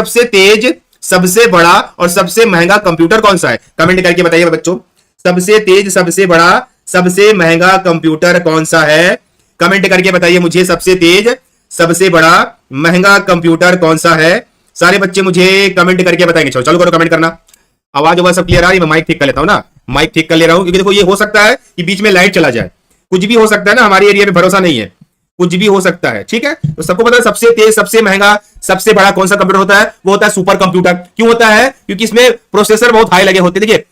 सबसे तेज, सबसे बड़ा और सबसे महंगा कंप्यूटर कौन सा है? कमेंट करके बताइए बच्चों, सबसे तेज, सबसे बड़ा, सबसे महंगा कंप्यूटर कौन सा है? कमेंट करके बताइए मुझे, सबसे तेज, सबसे बड़ा, महंगा कंप्यूटर कौन सा है? सारे बच्चे मुझे कमेंट करके बताएंगे। चलो करो कमेंट करना। आवाज सब क्लियर आ रही है? मैं माइक ठीक कर लेता हूं ना, माइक ठीक कर ले रहा हूं, क्योंकि देखो ये हो सकता है कि बीच में लाइट चला जाए, कुछ भी हो सकता है ना, हमारे एरिया में भरोसा नहीं है, कुछ भी हो सकता है। ठीक है, तो सबको पता है सबसे तेज, सबसे महंगा, सबसे बड़ा कौन सा कंप्यूटर होता है? वो होता है सुपर कंप्यूटर। क्यों होता है? क्योंकि इसमें प्रोसेसर बहुत हाई लगे होते हैं। देखिए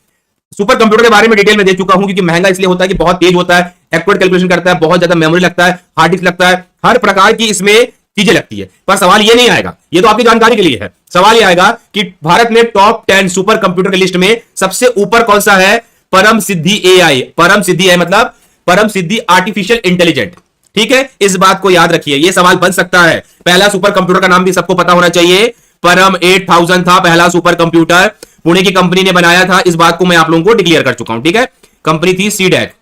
सुपर कंप्यूटर के बारे में डिटेल में दे चुका हूं, क्योंकि महंगा इसलिए होता है कि बहुत तेज होता है, एक्यूरेट कैलकुलेशन करता है, बहुत ज्यादा मेमोरी लगता है, हार्ड डिस्क लगता है, हर प्रकार की इसमें चीजें लगती है। पर सवाल ये नहीं आएगा, ये तो आपकी जानकारी के लिए है। सवाल ये आएगा कि भारत में टॉप 10 सुपर कंप्यूटर की लिस्ट में सबसे ऊपर कौन सा है? परम सिद्धि एआई। परम सिद्धि है मतलब परम सिद्धि आर्टिफिशियल इंटेलिजेंट। ठीक है, इस बात को याद रखिए, यह सवाल बन सकता है। पहला सुपर कंप्यूटर का नाम भी सबको पता होना चाहिए, परम 8000 था पहला सुपर कंप्यूटर, पुणे की कंपनी ने बनाया था। इस बात को मैं आप लोगों को डिक्लेयर कर चुका हूं। ठीक है, कंपनी थी सीडैक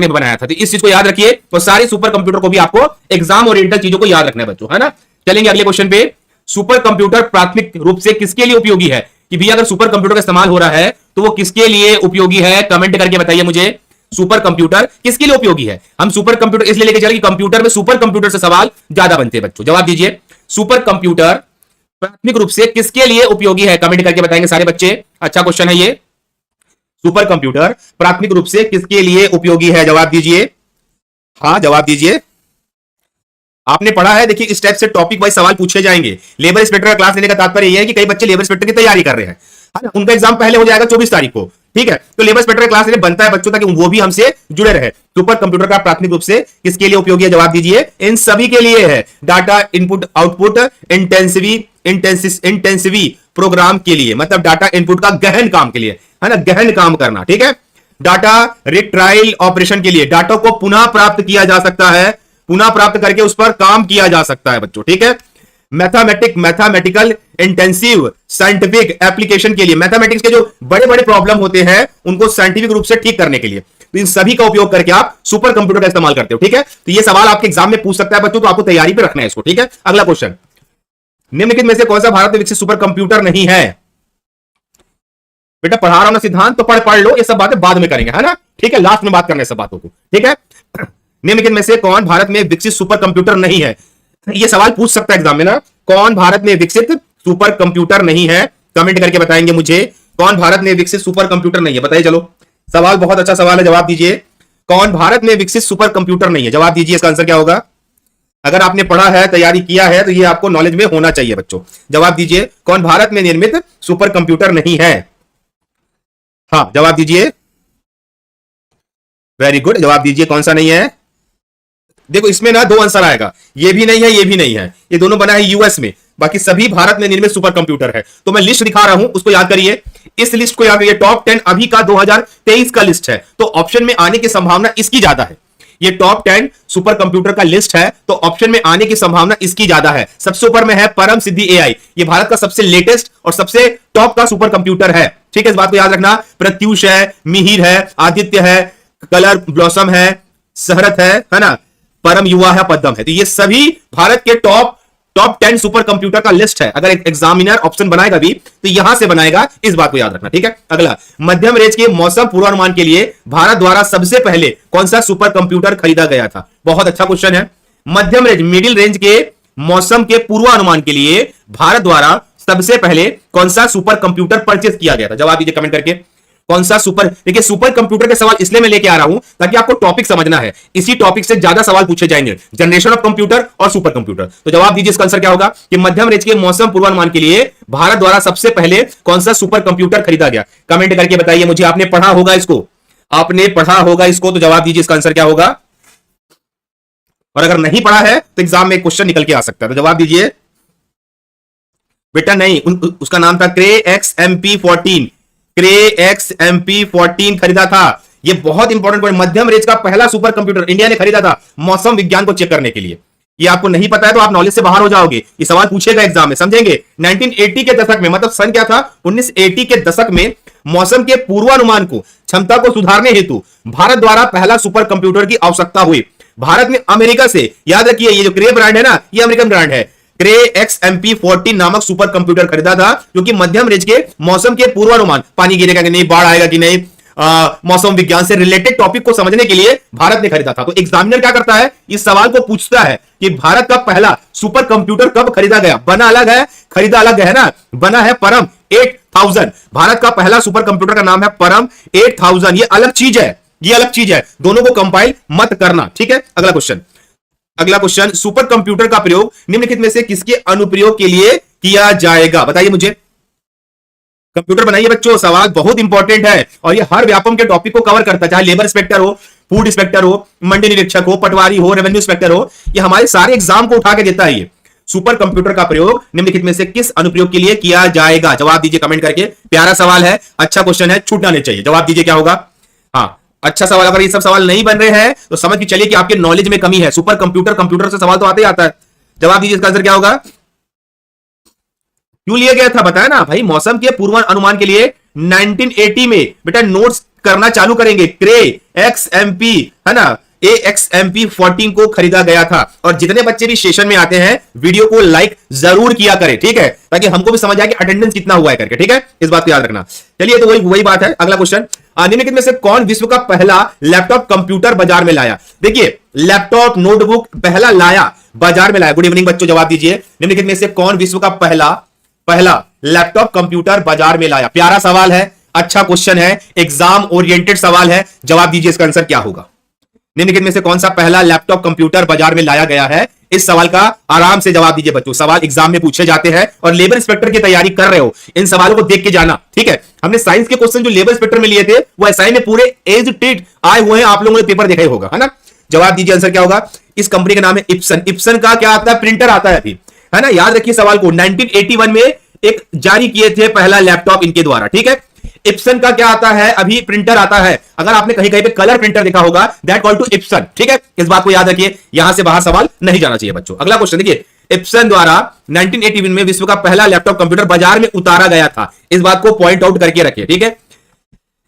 ने बनाया था, तो इस चीज को याद रखिए। तो सारे सुपर कंप्यूटर को भी आपको एग्जाम ओरिएंटेड चीजों को याद रखना है बच्चों, है ना। चलेंगे अगले क्वेश्चन पे। सुपर कंप्यूटर प्राथमिक रूप से किसके लिए उपयोगी है? कि भैया अगर सुपर कंप्यूटर का इस्तेमाल हो रहा है तो वो किसके लिए उपयोगी है? कमेंट करके बताइए मुझे, सुपर कंप्यूटर किसके लिए उपयोगी है? हम सुपर कंप्यूटर इसलिए लेके चले कि कंप्यूटर में सुपर कंप्यूटर से सवाल ज्यादा बनते हैं बच्चों। जवाब दीजिए, सुपर कंप्यूटर प्राथमिक रूप से किसके लिए उपयोगी है? कमेंट करके बताएंगे सारे बच्चे। अच्छा क्वेश्चन है ये, सुपर कंप्यूटर प्राथमिक रूप से किसके लिए उपयोगी है? जवाब दीजिए, हाँ जवाब दीजिए। आपने पढ़ा है, देखिए इस टाइप से टॉपिक वाइज सवाल पूछे जाएंगे। लेबर इंस्पेक्टर का क्लास लेने का तात्पर्य यह है कि कई बच्चे लेबर इंस्पेक्टर की तैयारी कर रहे हैं, है ना, उनका एग्जाम पहले हो जाएगा 24 तारीख को। ठीक है, तो लेबर इंस्पेक्टर का क्लास लेने बनता है बच्चों ताकि वो भी हमसे जुड़े रहे। सुपर कंप्यूटर का प्राथमिक रूप से किसके लिए उपयोगी है? जवाब दीजिए, इन सभी के लिए है। डाटा इनपुट आउटपुट इंटेंसिवी प्रोग्राम के लिए, मतलब डाटा इनपुट का गहन काम के लिए, है ना, गहन काम करना। ठीक है, डाटा रिट्रायल ऑपरेशन के लिए, डाटा को पुनः प्राप्त किया जा सकता है, पुनः प्राप्त करके उस पर काम किया जा सकता है बच्चों। ठीक है, मैथमेटिकल इंटेंसिव साइंटिफिक एप्लीकेशन के लिए, मैथमेटिक्स के जो बड़े बड़े प्रॉब्लम होते हैं उनको साइंटिफिक रूप से ठीक करने के लिए, तो इन सभी का उपयोग करके आप सुपर कंप्यूटर का इस्तेमाल करते हो। ठीक है, तो ये सवाल आपके एग्जाम में पूछ सकता है बच्चों, तो आपको तैयारी पे रखना है इसको। ठीक है, अगला क्वेश्चन, निम्नलिखित में से कौन सा भारत में विकसित सुपर कंप्यूटर नहीं है? बेटा पढ़ा रहा हूं ना सिद्धांत, तो पढ़ लो, ये सब बातें बाद में करेंगे, है ना। ठीक है, लास्ट में बात करना है सब बातों को। ठीक है, निम्नलिखित में से कौन भारत में विकसित सुपर कंप्यूटर नहीं है? ये सवाल पूछ सकता है एग्जाम में ना, कौन भारत में विकसित सुपर कंप्यूटर नहीं है? कमेंट करके बताएंगे मुझे, कौन भारत में विकसित सुपर कंप्यूटर नहीं है? बताइए। चलो सवाल बहुत अच्छा सवाल है, जवाब दीजिए, कौन भारत में विकसित सुपर कंप्यूटर नहीं है? जवाब दीजिए, इसका आंसर क्या होगा? अगर आपने पढ़ा है, तैयारी किया है, तो ये आपको नॉलेज में होना चाहिए बच्चों। जवाब दीजिए, कौन भारत में निर्मित सुपर कंप्यूटर नहीं है? हाँ जवाब दीजिए, वेरी गुड, जवाब दीजिए, कौन सा नहीं है? देखो इसमें ना दो आंसर आएगा, ये भी नहीं है, ये भी नहीं है, ये दोनों बना है यूएस में, बाकी सभी भारत में निर्मित सुपर कंप्यूटर है। तो मैं लिस्ट दिखा रहा हूं, उसको याद करिए, इस लिस्ट को याद करिए। टॉप 10 अभी का 2023 का लिस्ट है, तो ऑप्शन में आने की संभावना इसकी ज्यादा है। ये टॉप 10 सुपर कंप्यूटर का लिस्ट है, तो ऑप्शन में आने की संभावना इसकी ज्यादा है। सबसे ऊपर में है परम सिद्धि एआई, ये भारत का सबसे लेटेस्ट और सबसे टॉप का सुपर कंप्यूटर है। ठीक है, इस बात को याद रखना। प्रत्यूष है, मिहिर है, आदित्य है, कलर ब्लॉसम है, सहरत है ना, परम युवा है, पद्म है। तो ये सभी भारत के टॉप 10 सुपर कंप्यूटर का लिस्ट है। अगर एग्जामिनर ऑप्शन बनाएगा भी तो यहां से बनाएगा, इस बात को याद रखना। ठीक है, अगला, मध्यम रेंज के मौसम पूर्वानुमान के लिए भारत द्वारा सबसे पहले कौन सा सुपर कंप्यूटर खरीदा गया था? बहुत अच्छा क्वेश्चन है। मध्यम रेंज, मिडिल रेंज के मौसम के पूर्वानुमान के लिए भारत द्वारा सबसे पहले कौन सा सुपर कंप्यूटर परचेज किया गया था? जवाब दीजिए कमेंट करके, कौन सा सुपर। देखिए सुपर कंप्यूटर के सवाल इसलिए मैं लेके आ रहा हूं ताकि आपको टॉपिक समझना है, इसी टॉपिक से ज्यादा सवाल पूछे जाएंगे, जनरेशन ऑफ कंप्यूटर और सुपर कंप्यूटर। तो जवाब दीजिए, इसका आंसर क्या होगा? कि मध्यम रेंज के मौसम पूर्वानुमान के लिए भारत द्वारा सबसे पहले कौन सा सुपर कंप्यूटर खरीदा गया? कमेंट करके बताइए मुझे, आपने पढ़ा होगा इसको, आपने पढ़ा होगा इसको, तो जवाब दीजिए, इसका आंसर क्या होगा? और अगर नहीं पढ़ा है तो एग्जाम में क्वेश्चन निकल के आ सकता है, तो जवाब दीजिए। बेटा नहीं, उसका नाम था क्रे XMP14, क्रे XMP14 खरीदा था। ये बहुत इंपॉर्टेंट पॉइंट, मध्यम रेंज का पहला सुपर कंप्यूटर इंडिया ने खरीदा था मौसम विज्ञान को चेक करने के लिए। ये आपको नहीं पता है तो आप नॉलेज से बाहर हो जाओगे, ये सवाल पूछेगा एग्जाम में, समझेंगे। 1980 के दशक में, मतलब सन क्या था, 1980 के दशक में मौसम के पूर्वानुमान को क्षमता को सुधारने हेतु भारत द्वारा पहला सुपर कंप्यूटर की आवश्यकता हुई। भारत ने अमेरिका से, याद रखिए ये जो क्रे ब्रांड है ना, ये अमेरिकन ब्रांड है, क्रे XMP14 नामक सुपर कंप्यूटर खरीदा था, जो कि मध्यम रेंज के मौसम के पूर्वानुमान, पानी गिरेगा कि नहीं, बाढ़ आएगा कि नहीं, मौसम विज्ञान से रिलेटेड टॉपिक को समझने के लिए भारत ने खरीदा था। तो एग्जामिनर क्या करता है, इस सवाल को पूछता है कि भारत का पहला सुपर कंप्यूटर कब खरीदा गया। बना अलग है, खरीदा अलग है ना। बना है परम 8000, भारत का पहला सुपर कंप्यूटर का नाम है परम 8000। ये अलग चीज है, ये अलग चीज है, दोनों को कंपाइल मत करना, ठीक है। अगला क्वेश्चन, अगला क्वेश्चन, सुपर कंप्यूटर का प्रयोग निम्नलिखित में से किसके अनुप्रयोग के लिए किया जाएगा, बताइए मुझे। कंप्यूटर बनाइए बच्चों, सवाल बहुत इंपॉर्टेंट है और ये हर व्यापम के टॉपिक को कवर करता है, चाहे लेबर इंस्पेक्टर हो, फूड इंस्पेक्टर हो, मंडी निरीक्षक हो, पटवारी हो, रेवेन्यू इंस्पेक्टर हो, ये हमारे सारे एग्जाम को उठा के देता है। ये सुपर कंप्यूटर का प्रयोग निम्नलिखित में से किस अनुप्रयोग के लिए किया जाएगा, जवाब दीजिए कमेंट करके। प्यारा सवाल है, अच्छा क्वेश्चन है, छूटना नहीं चाहिए। जवाब दीजिए क्या होगा। हाँ, अच्छा सवाल। अगर ये सब सवाल नहीं बन रहे हैं तो समझ के चलिए कि आपके नॉलेज में कमी है। सुपर कंप्यूटर, कंप्यूटर से सवाल तो आते ही आता है। जवाब दीजिए, इसका आंसर क्या होगा। क्यों लिया गया था बताया ना भाई, मौसम के पूर्वानुमान के लिए 1980 में बेटा नोट्स करना चालू करेंगे। क्रे XMP है ना, XMP14 को खरीदा गया था। और जितने बच्चे भी सेशन में आते हैं वीडियो को लाइक जरूर किया करें, ठीक है, ताकि हमको भी समझ आए कि अटेंडेंस कितना हुआ है करके, ठीक है, इस बात को याद रखना। चलिए, तो वही बात है। अगला क्वेश्चन, निम्नलिखित में से कौन विश्व का पहला लैपटॉप कंप्यूटर बाजार में लाया। देखिए, लैपटॉप नोटबुक पहला लाया, बाजार में लाया। गुड इवनिंग बच्चों, जवाब दीजिए, निम्नलिखित में से कौन विश्व का पहला लैपटॉप कंप्यूटर बाजार में लाया। प्यारा सवाल है, अच्छा क्वेश्चन है, एग्जाम ओरिएंटेड सवाल है। जवाब दीजिए, इसका आंसर क्या होगा। निम्नलिखित में से कौन सा पहला लैपटॉप कंप्यूटर बाजार में लाया गया है। इस सवाल का आराम से जवाब दीजिए बच्चों, सवाल एग्जाम में पूछे जाते हैं और लेबर इंस्पेक्टर की तैयारी कर रहे हो, इन सवालों को देख के जाना, ठीक है। हमने साइंस के क्वेश्चन जो लेबर इंस्पेक्टर में लिए थे वो एसआई में पूरे एज टीट आए हुए हैं, आप लोगों ने पेपर देखा ही होगा, है ना। जवाब दीजिए, आंसर क्या होगा। इस कंपनी का नाम है इप्सन। इप्सन का क्या आता है, प्रिंटर आता है अभी, है ना। याद रखिए सवाल को, 1981 में एक जारी किए थे पहला लैपटॉप इनके द्वारा, ठीक है। इप्सन का क्या आता है, अभी प्रिंटर आता है। अगर आपने कहीं कहीं पे कलर प्रिंटर देखा होगा, दैट कॉल्ड टू इप्सन, ठीक है। इस बात को याद रखिए, यहां से बाहर सवाल नहीं जाना चाहिए बच्चों। अगला क्वेश्चन देखिए, इप्सन द्वारा 1981 में विश्व का पहला लैपटॉप कंप्यूटर बाजार में उतारा गया था। इस बात को पॉइंट आउट करके रखिए, ठीक है।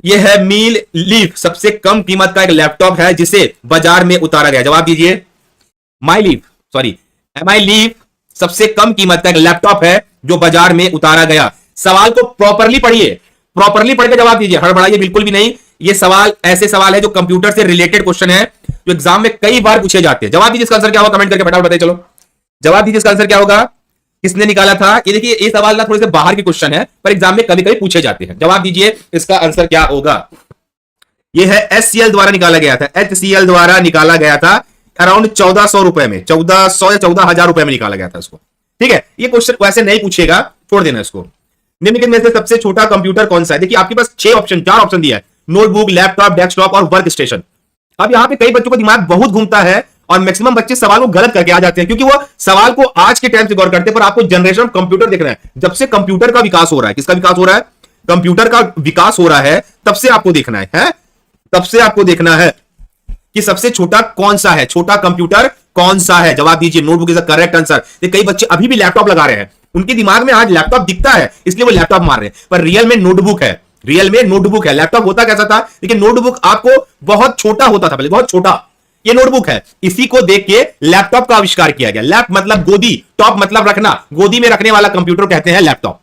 यह है मील लीफ, सबसे कम कीमत का एक लैपटॉप है जिसे बाजार में उतारा गया। जवाब दीजिए। MI लीफ सबसे कम कीमत का एक लैपटॉप है जो बाजार में उतारा गया। सवाल को प्रॉपरली पढ़िए, प्रॉपरली पढ़ के जवाब दीजिए, हड़बड़ाइए बिल्कुल भी नहीं। ये सवाल ऐसे सवाल है जो कंप्यूटर से रिलेटेड क्वेश्चन है, जो एग्जाम में कई बार पूछे जाते हैं। जवाब दीजिए, इसका आंसर क्या होगा, कमेंट करके फटाफट बताइए। चलो जवाब दीजिए, इसका आंसर क्या होगा, किसने निकाला था। ये देखिए, ये सवाल ना थोड़े से बाहर के क्वेश्चन है, पर एग्जाम में कभी कभी पूछे जाते हैं। जवाब दीजिए, इसका आंसर क्या होगा। ये है HCL द्वारा निकाला गया था, HCL द्वारा निकाला गया था अराउंड 1400 रुपए में, 1400 या 14,000 रुपए में निकाला गया था इसको, ठीक है। ये क्वेश्चन वैसे नहीं पूछेगा, छोड़ देना इसको। निम्नलिखित में से सबसे छोटा कंप्यूटर कौन सा है। देखिए, आपके पास 4 ऑप्शन दिया है, नोटबुक, लैपटॉप, डेस्कटॉप और वर्क स्टेशन। अब यहाँ पे कई बच्चों का दिमाग बहुत घूमता है और मैक्सिमम बच्चे सवाल को गलत करके आ जाते हैं, क्योंकि वो सवाल को आज के टाइम से गौर करते हैं, पर आपको जनरेशन ऑफ कंप्यूटर देखना है। जब से कंप्यूटर का विकास हो रहा है, किसका विकास हो रहा है, कंप्यूटर का विकास हो रहा है, तब से आपको देखना है, तब से आपको देखना है कि सबसे छोटा कौन सा है, छोटा कंप्यूटर कौन सा है। जवाब दीजिए, notebook is the correct answer. कई बच्चे अभी भी लैपटॉप लगा रहे हैं, उनके दिमाग में आज लैपटॉप दिखता है इसलिए वो लैपटॉप मार रहे हैं, पर रियल में नोटबुक है, रियल में नोटबुक है। लैपटॉप होता कैसा था, लेकिन नोटबुक आपको बहुत छोटा होता था पहले, बहुत छोटा। ये नोटबुक है, इसी को देख के लैपटॉप का आविष्कार किया गया। लैप मतलब गोदी, टॉप मतलब रखना, गोदी में रखने वाला कंप्यूटर कहते हैं लैपटॉप।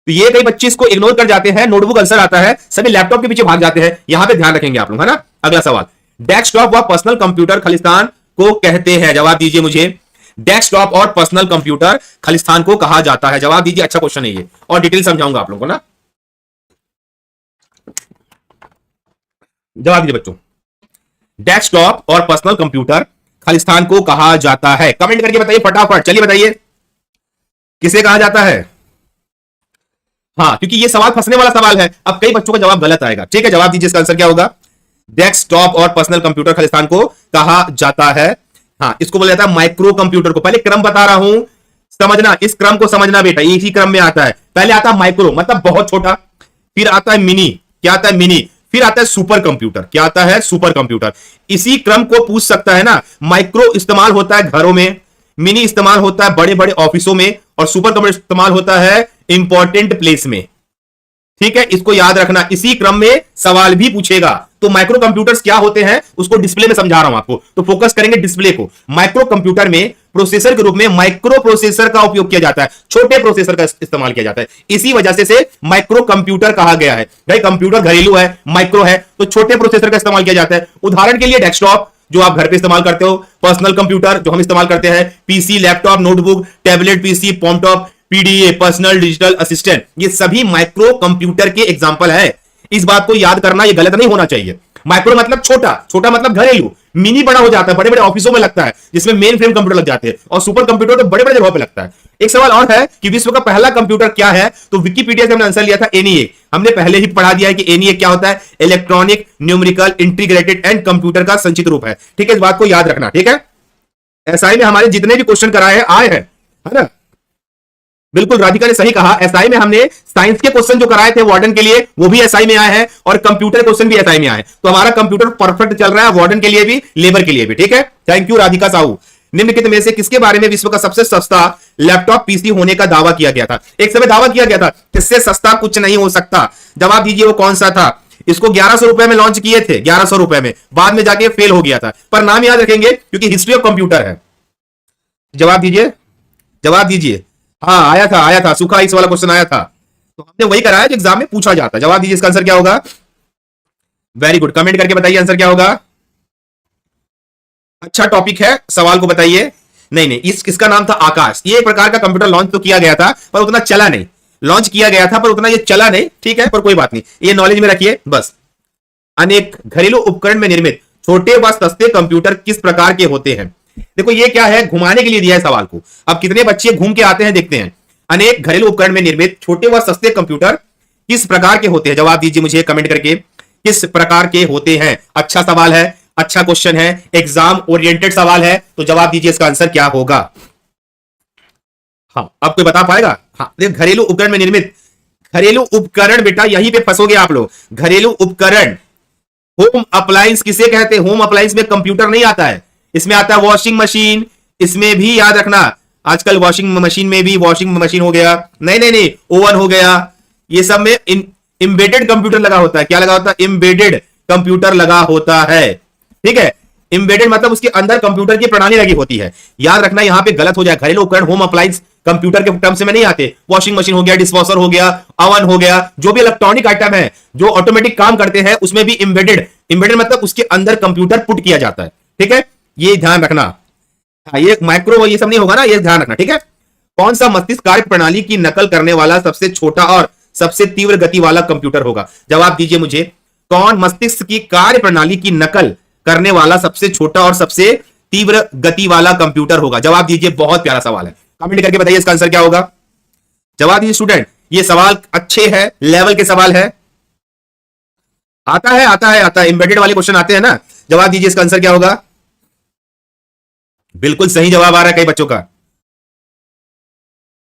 तो ये कई बच्चे इसको इग्नोर कर जाते हैं, नोटबुक आंसर आता है, सभी लैपटॉप के पीछे भाग जाते हैं। यहां पे ध्यान रखेंगे आप लोग, है ना। अगला सवाल, डेस्कटॉप व पर्सनल कंप्यूटर खालिस्तान को कहते हैं। जवाब दीजिए मुझे, डेस्कटॉप और पर्सनल कंप्यूटर खालिस्तान को कहा जाता है। जवाब दीजिए, अच्छा क्वेश्चन है ये, और डिटेल समझाऊंगा आप लोगों को ना। जवाब दीजिए बच्चों, डेस्कटॉप और पर्सनल कंप्यूटर खालिस्तान को कहा जाता है। कमेंट करके बताइए फटाफट, चलिए बताइए किसे कहा जाता है। हाँ, क्योंकि ये सवाल फंसने वाला सवाल है, अब कई बच्चों का जवाब गलत आएगा, ठीक है। जवाब दीजिए, इसका आंसर क्या होगा। डेस्कटॉप और पर्सनल कंप्यूटर खालिस्तान को कहा जाता है। हाँ, इसको बोला जाता है माइक्रो कंप्यूटर को। पहले क्रम बता रहा हूं, समझना, इस क्रम को समझना बेटा, इसी क्रम में आता है। पहले आता है माइक्रो मतलब बहुत छोटा, फिर आता है मिनी, क्या आता है मिनी, फिर आता है सुपर कंप्यूटर, क्या आता है सुपर कंप्यूटर। इसी क्रम को पूछ सकता है ना। माइक्रो इस्तेमाल होता है घरों में, मिनी इस्तेमाल होता है बड़े बड़े ऑफिसों में, और सुपर कंप्यूटर इस्तेमाल होता है इंपॉर्टेंट प्लेस में, ठीक है, इसको याद रखना, इसी क्रम में सवाल भी पूछेगा। तो माइक्रो कंप्यूटर्स क्या होते हैं उसको डिस्प्ले में समझा रहा हूं आपको, तो फोकस करेंगे डिस्प्ले को। माइक्रो कंप्यूटर में प्रोसेसर के रूप में माइक्रो प्रोसेसर का उपयोग किया जाता है, छोटे प्रोसेसर का इस्तेमाल किया जाता है, इसी वजह से माइक्रो कंप्यूटर कहा गया है। भाई कंप्यूटर घरेलू है, माइक्रो है, तो छोटे प्रोसेसर का इस्तेमाल किया जाता है। उदाहरण के लिए डेस्कटॉप जो आप घर पे इस्तेमाल करते हो, पर्सनल कंप्यूटर जो हम इस्तेमाल करते हैं, PC, laptop, notebook, tablet PC, palmtop, PDA, personal digital assistant, ये सभी माइक्रो कंप्यूटर के एग्जांपल है। इस बात को याद करना, ये गलत नहीं होना चाहिए। माइक्रो मतलब छोटा, छोटा मतलब घरेलू, मिनी बड़ा हो जाता है, बड़े बड़े ऑफिसों में लगता है जिसमें मेन फ्रेम कंप्यूटर लग जाते हैं, और सुपर कंप्यूटर तो बड़े बड़े जगहों पे लगता है। एक सवाल और है कि विश्व का पहला कंप्यूटर क्या है, तो विकिपीडिया से हमने आंसर लिया था एनईए। हमने पहले ही पढ़ा दिया है कि एनईए क्या होता है, electronic numerical integrated and computer का संक्षिप्त रूप है। ठीक है, इस बात को याद रखना। ठीक है, एसआई में हमारे जितने भी क्वेश्चन कराए हैं आए हैं, है ना। बिल्कुल राधिका ने सही कहा, एसआई में हमने साइंस के क्वेश्चन जो कराए थे वार्डन के लिए वो भी एसआई में आए हैं, और कंप्यूटर क्वेश्चन भी एसआई में आए हैं। तो हमारा कंप्यूटर परफेक्ट चल रहा है, वार्डन के लिए भी, लेबर के लिए भी। ठीक है, थैंक यू राधिका साहू। निम्नलिखित में से किसके बारे में विश्व का सबसे सस्ता लैपटॉप पीसी होने का दावा किया गया था? एक समय दावा किया गया था इससे सस्ता कुछ नहीं हो सकता। जवाब दीजिए वो कौन सा था? इसको 1100 रुपए में लॉन्च किए थे, 1100 रुपए में, बाद में जाके फेल हो गया था, पर नाम याद रखेंगे क्योंकि हिस्ट्री ऑफ कंप्यूटर है। जवाब दीजिए, जवाब दीजिए। हाँ आया था सूखा आइस वाला क्वेश्चन आया था, तो हमने वही कराया जो एग्जाम में पूछा जाता है। जवाब दीजिए, इसका आंसर क्या होगा? वेरी गुड, कमेंट करके बताइए आंसर क्या होगा। अच्छा टॉपिक है, सवाल को बताइए। नहीं, इसका नाम था आकाश। ये एक प्रकार का कंप्यूटर लॉन्च तो किया गया था पर उतना चला नहीं, लॉन्च किया गया था पर उतना ये चला नहीं। ठीक है, पर कोई बात नहीं, ये नॉलेज में रखिए बस। अनेक घरेलू उपकरण में निर्मित छोटे व सस्ते कंप्यूटर किस प्रकार के होते हैं? देखो ये क्या है, घुमाने के लिए दिया है सवाल को। अब कितने बच्चे घूम के आते हैं देखते हैं। अनेक घरेलू उपकरण में निर्मित छोटे व सस्ते कंप्यूटर किस प्रकार के होते हैं? जवाब दीजिए मुझे कमेंट करके, किस प्रकार के होते हैं। अच्छा सवाल है, अच्छा क्वेश्चन है, एग्जाम ओरिएंटेड सवाल है, तो जवाब दीजिए इसका आंसर क्या होगा। हाँ, अब कोई बता पाएगा? हाँ, घरेलू उपकरण में निर्मित, घरेलू उपकरण बेटा यहीं पे फंसोगे आप लोग। घरेलू उपकरण, होम अप्लायंस किसे कहते हैं? होम अप्लायंस में कंप्यूटर नहीं आता है, इसमें आता है वॉशिंग मशीन, इसमें भी याद रखना, आजकल वॉशिंग मशीन में भी वॉशिंग मशीन हो गया, नहीं ओवन हो गया, ये सब में एम्बेडेड कंप्यूटर लगा होता है। क्या लगा होता है? एम्बेडेड कंप्यूटर लगा होता है। ठीक है, एम्बेडेड मतलब उसके अंदर कंप्यूटर की प्रणाली लगी होती है। याद रखना यहां पे गलत हो जाए, घरेलू उपकरण होम अप्लायंस कंप्यूटर के टर्म से में नहीं आते। वॉशिंग मशीन हो गया, डिशवॉशर हो गया, ओवन हो गया, जो भी इलेक्ट्रॉनिक आइटम है जो ऑटोमेटिक काम करते हैं उसमें भी एम्बेडेड मतलब उसके अंदर कंप्यूटर पुट किया जाता है। ठीक है, ये ध्यान रखना। हाँ, ये माइक्रो ये सब नहीं होगा ना, ये ध्यान रखना। ठीक है, कौन सा मस्तिष्क कार्य प्रणाली की नकल करने वाला सबसे छोटा और सबसे तीव्र गति वाला कंप्यूटर होगा? जवाब दीजिए मुझे, कौन मस्तिष्क की कार्य प्रणाली की नकल करने वाला सबसे छोटा और सबसे तीव्र गति वाला कंप्यूटर होगा? जवाब दीजिए, बहुत प्यारा सवाल है, कमेंट करके बताइए इसका आंसर क्या होगा। जवाब दीजिए स्टूडेंट, ये सवाल अच्छे हैं, लेवल के सवाल है, आता है एम्बेडेड वाले क्वेश्चन आते हैं ना। जवाब दीजिए इसका आंसर क्या होगा। बिल्कुल सही जवाब आ रहा है कई बच्चों का।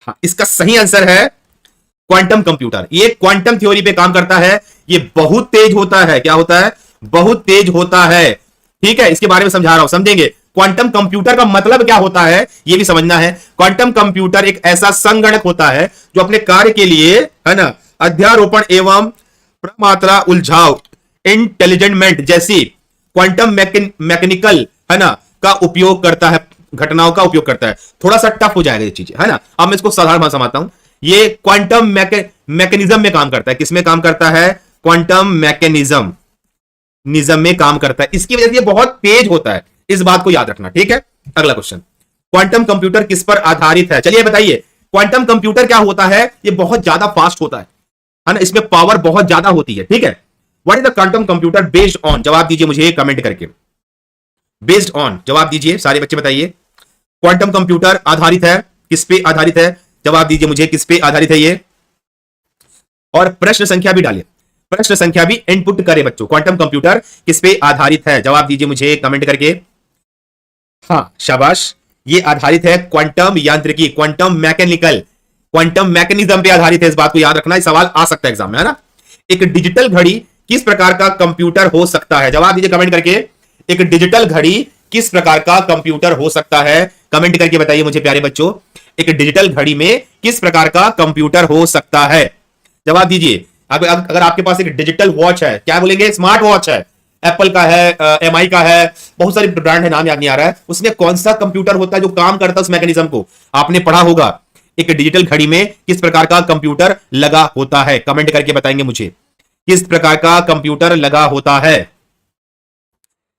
हाँ, इसका सही आंसर है क्वांटम कंप्यूटर। ये क्वांटम थ्योरी पे काम करता है, ये बहुत तेज होता है। क्या होता है? बहुत तेज होता है। ठीक है, इसके बारे में समझा रहा हूं, समझेंगे। क्वांटम कंप्यूटर का मतलब क्या होता है ये भी समझना है। क्वांटम कंप्यूटर एक ऐसा संगणक होता है जो अपने कार्य के लिए, है ना, अध्यारोपण एवं प्रमात्रा उलझाव इंटेलिजेंटमेंट जैसी क्वांटम मैकेनिकल, है ना, का उपयोग करता है, घटनाओं का उपयोग करता है। थोड़ा सा टफ हो जाएगा ये चीजें, है ना। अब मैं इसको साधारण भाषा में समझाता हूं। ये क्वांटम मैकेनिज्म में काम करता है। किसमें काम करता है? क्वांटम मैकेनिज्म में काम करता है। इसकी वजह से ये बहुत तेज होता है, इस बात को याद रखना। ठीक है, अगला क्वेश्चन, क्वांटम कंप्यूटर किस पर आधारित है? चलिए बताइए, क्वांटम कंप्यूटर क्या होता है? ये बहुत ज्यादा फास्ट होता है ना, इसमें पावर बहुत ज्यादा होती है। ठीक है, what is the quantum computer based on? जवाब दीजिए मुझे कमेंट करके, बेस्ड ऑन जवाब दीजिए, सारे बच्चे बताइए। क्वांटम कंप्यूटर आधारित है, किस पे आधारित है? जवाब दीजिए मुझे, किस पे आधारित है ये, और प्रश्न संख्या भी डालिए, प्रश्न संख्या भी इनपुट करें बच्चों। क्वांटम कंप्यूटर किस पे आधारित है? जवाब दीजिए मुझे कमेंट करके। हाँ शाबाश, ये आधारित है क्वांटम यांत्रिकी, क्वांटम मैकेनिकल, क्वांटम मैकेनिज्म पे आधारित है। इस बात को याद रखना, सवाल आ सकता है एग्जाम में, है ना। एक डिजिटल घड़ी किस प्रकार का कंप्यूटर हो सकता है? जवाब दीजिए कमेंट करके, एक डिजिटल घड़ी किस प्रकार का कंप्यूटर हो सकता है? कमेंट करके बताइए मुझे प्यारे बच्चों, एक डिजिटल घड़ी में किस प्रकार का कंप्यूटर हो सकता है? जवाब दीजिए। अगर आपके पास एक डिजिटल वॉच है, क्या बोलेंगे, स्मार्ट वॉच है, एप्पल का है, एमआई का है, बहुत सारी ब्रांड है, नाम याद नहीं आ रहा है, उसमें कौन सा कंप्यूटर होता है जो काम करता है उस मैकेनिज्म को, आपने पढ़ा होगा। एक डिजिटल घड़ी में किस प्रकार का कंप्यूटर लगा होता है, कमेंट करके बताएंगे मुझे, किस प्रकार का कंप्यूटर लगा होता है।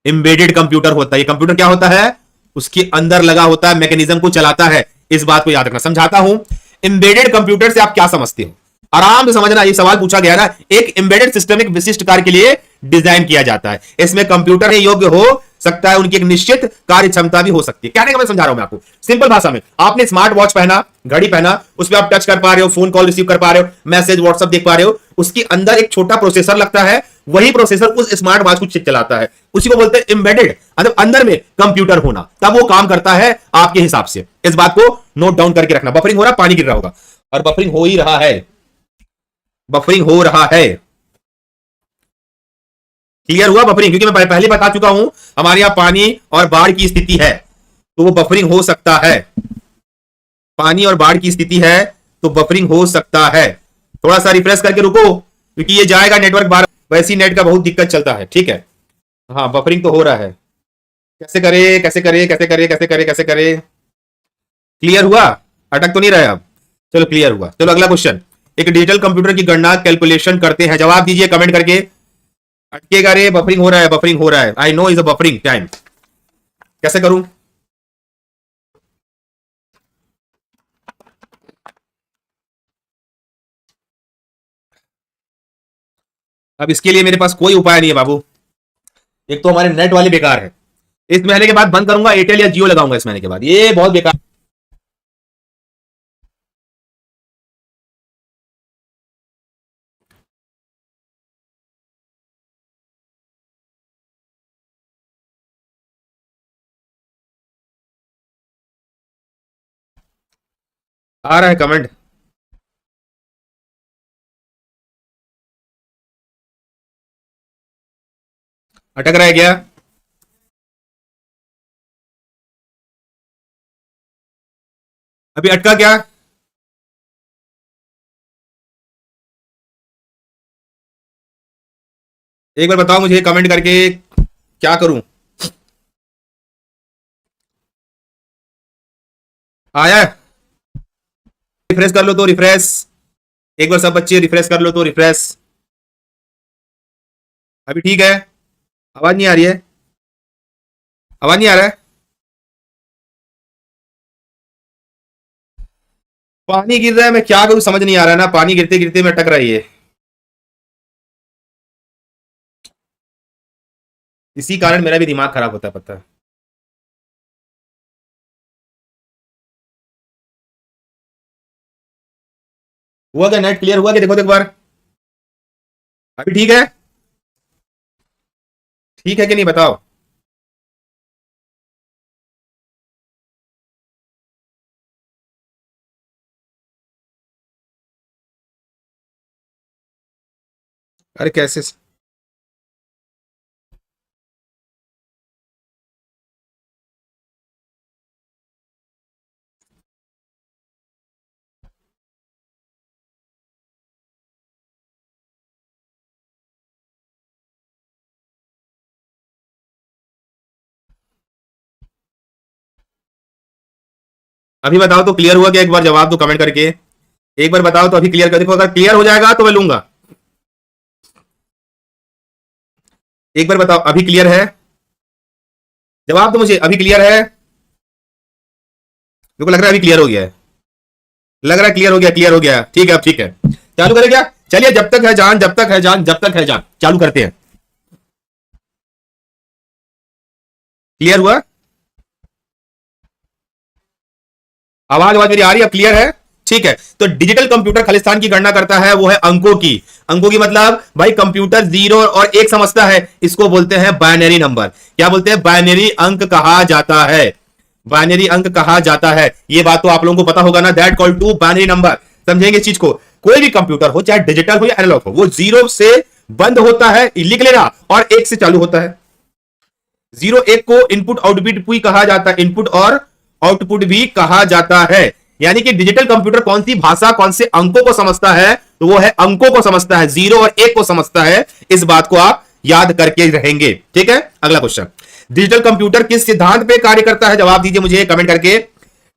एम्बेडेड कंप्यूटर होता है। ये कंप्यूटर क्या होता है, उसके अंदर लगा होता है, मैकेनिज्म को चलाता है। इस बात को याद रखना। समझाता हूं, एम्बेडेड कंप्यूटर से आप क्या समझते हो, आराम से समझना। ये सवाल पूछा गया ना, एक एम्बेडेड सिस्टम एक विशिष्ट कार्य के लिए डिजाइन किया जाता है, इसमें कंप्यूटर योग्य हो सकता है, उनकी एक निश्चित कार्य क्षमता भी हो सकती है। कहने का मैं समझा रहा हूं मैं आपको सिंपल भाषा में। आपने स्मार्ट वॉच पहना, घड़ी पहना, उस पर आप टच कर पा रहे हो, फोन कॉल रिसीव कर पा रहे हो, मैसेज व्हाट्सएप देख पा रहे हो, उसके अंदर एक छोटा प्रोसेसर लगता है, वही प्रोसेसर उस स्मार्ट वॉच को चलाता है, उसी को बोलते हैं एम्बेडेड, मतलब अंदर में कंप्यूटर होना, तब वो काम करता है आपके हिसाब से। इस बात को नोट डाउन करके रखना। बफरिंग हो रहा, पानी गिर रहा होगा, और बफरिंग हो ही रहा है, बफरिंग हो रहा है। क्लियर हुआ बफरिंग? क्योंकि मैं पहले बता चुका हूं हमारे यहां पानी और बाढ़ की स्थिति है, तो वो बफरिंग हो सकता है। पानी और बाढ़ की स्थिति है तो बफरिंग हो सकता है। थोड़ा सा रिफ्रेश करके रुको, क्योंकि ये जाएगा नेटवर्क बार, वैसी नेट का बहुत दिक्कत चलता है, ठीक है। हाँ, बफरिंग तो हो रहा है। कैसे करे, कैसे करे, कैसे करे, कैसे करे, कैसे करे? क्लियर हुआ? अटक तो नहीं रहे अब? चलो क्लियर हुआ। चलो अगला क्वेश्चन। एक डिजिटल कंप्यूटर की गणना कैलकुलेशन करते हैं, जवाब दीजिए कमेंट करके। अटकेगा रे, बफरिंग हो रहा है, बफरिंग हो रहा है, I know is a buffering time. कैसे करूं? अब इसके लिए मेरे पास कोई उपाय नहीं है बाबू। एक तो हमारे नेट वाले बेकार है, इस महीने के बाद बंद करूंगा, एयरटेल या जियो लगाऊंगा इस महीने के बाद, ये बहुत बेकार। आ रहा है कमेंट? अटक रहा है क्या? अभी अटका क्या? एक बार बताओ मुझे कमेंट करके, क्या करूं? आया? रिफ्रेश कर लो तो रिफ्रेश, एक बार सब बच्चे रिफ्रेश कर लो तो रिफ्रेश। अभी ठीक है? आवाज नहीं आ रही है? आवाज नहीं आ रहा है? पानी गिर रहा है, मैं क्या करूं समझ नहीं आ रहा है ना, पानी गिरते गिरते मैं अटक रही है। इसी कारण मेरा भी दिमाग खराब होता है, पता है। हुआ क्या? नेट क्लियर हुआ क्या? देखो तो एक बार। अभी ठीक है? ठीक है कि नहीं बताओ? अरे कैसे? अभी बताओ तो क्लियर हुआ क्या? एक बार जवाब दो कमेंट करके, एक बार बताओ तो अभी क्लियर कर। देखो अगर क्लियर हो जाएगा तो मैं लूंगा। एक बार बताओ अभी क्लियर है? जवाब दो मुझे, अभी क्लियर है? मेरे को लग रहा है अभी क्लियर हो गया है, लग रहा है क्लियर हो गया, क्लियर हो गया। ठीक है, अब ठीक है, चालू करें क्या? चलिए, जब तक है जान, जब तक है जान, जब तक है जान, चालू करते हैं। क्लियर हुआ? आवाज आवाज मेरी आ रही है? अब क्लियर है? ठीक है। तो डिजिटल कंप्यूटर खालिस्तान की गणना करता है, वो है अंकों की। अंकों की मतलब भाई कंप्यूटर 0 और 1 समझता है, इसको बोलते हैं बाइनरी नंबर। क्या बोलते हैं? बाइनरी अंक कहा जाता है, बाइनरी अंक कहा जाता है। ये बात तो आप लोगों को पता होगा ना, that call to binary number. समझेंगे इस चीज को? कोई भी कंप्यूटर हो, चाहे डिजिटल हो या एनालॉग हो, वो 0 से बंद होता है, लिख लेना, और 1 से चालू होता है। 0 1 को इनपुट आउटपुट भी कहा जाता है, इनपुट और आउटपुट भी कहा जाता है। यानी कि डिजिटल कंप्यूटर कौन सी भाषा, कौन से अंकों को समझता है, तो वो है अंकों को समझता है, 0 और 1 को समझता है। इस बात को आप याद करके रहेंगे, ठीक है। अगला क्वेश्चन, डिजिटल कंप्यूटर किस सिद्धांत पे कार्य करता है? जवाब दीजिए मुझे कमेंट करके।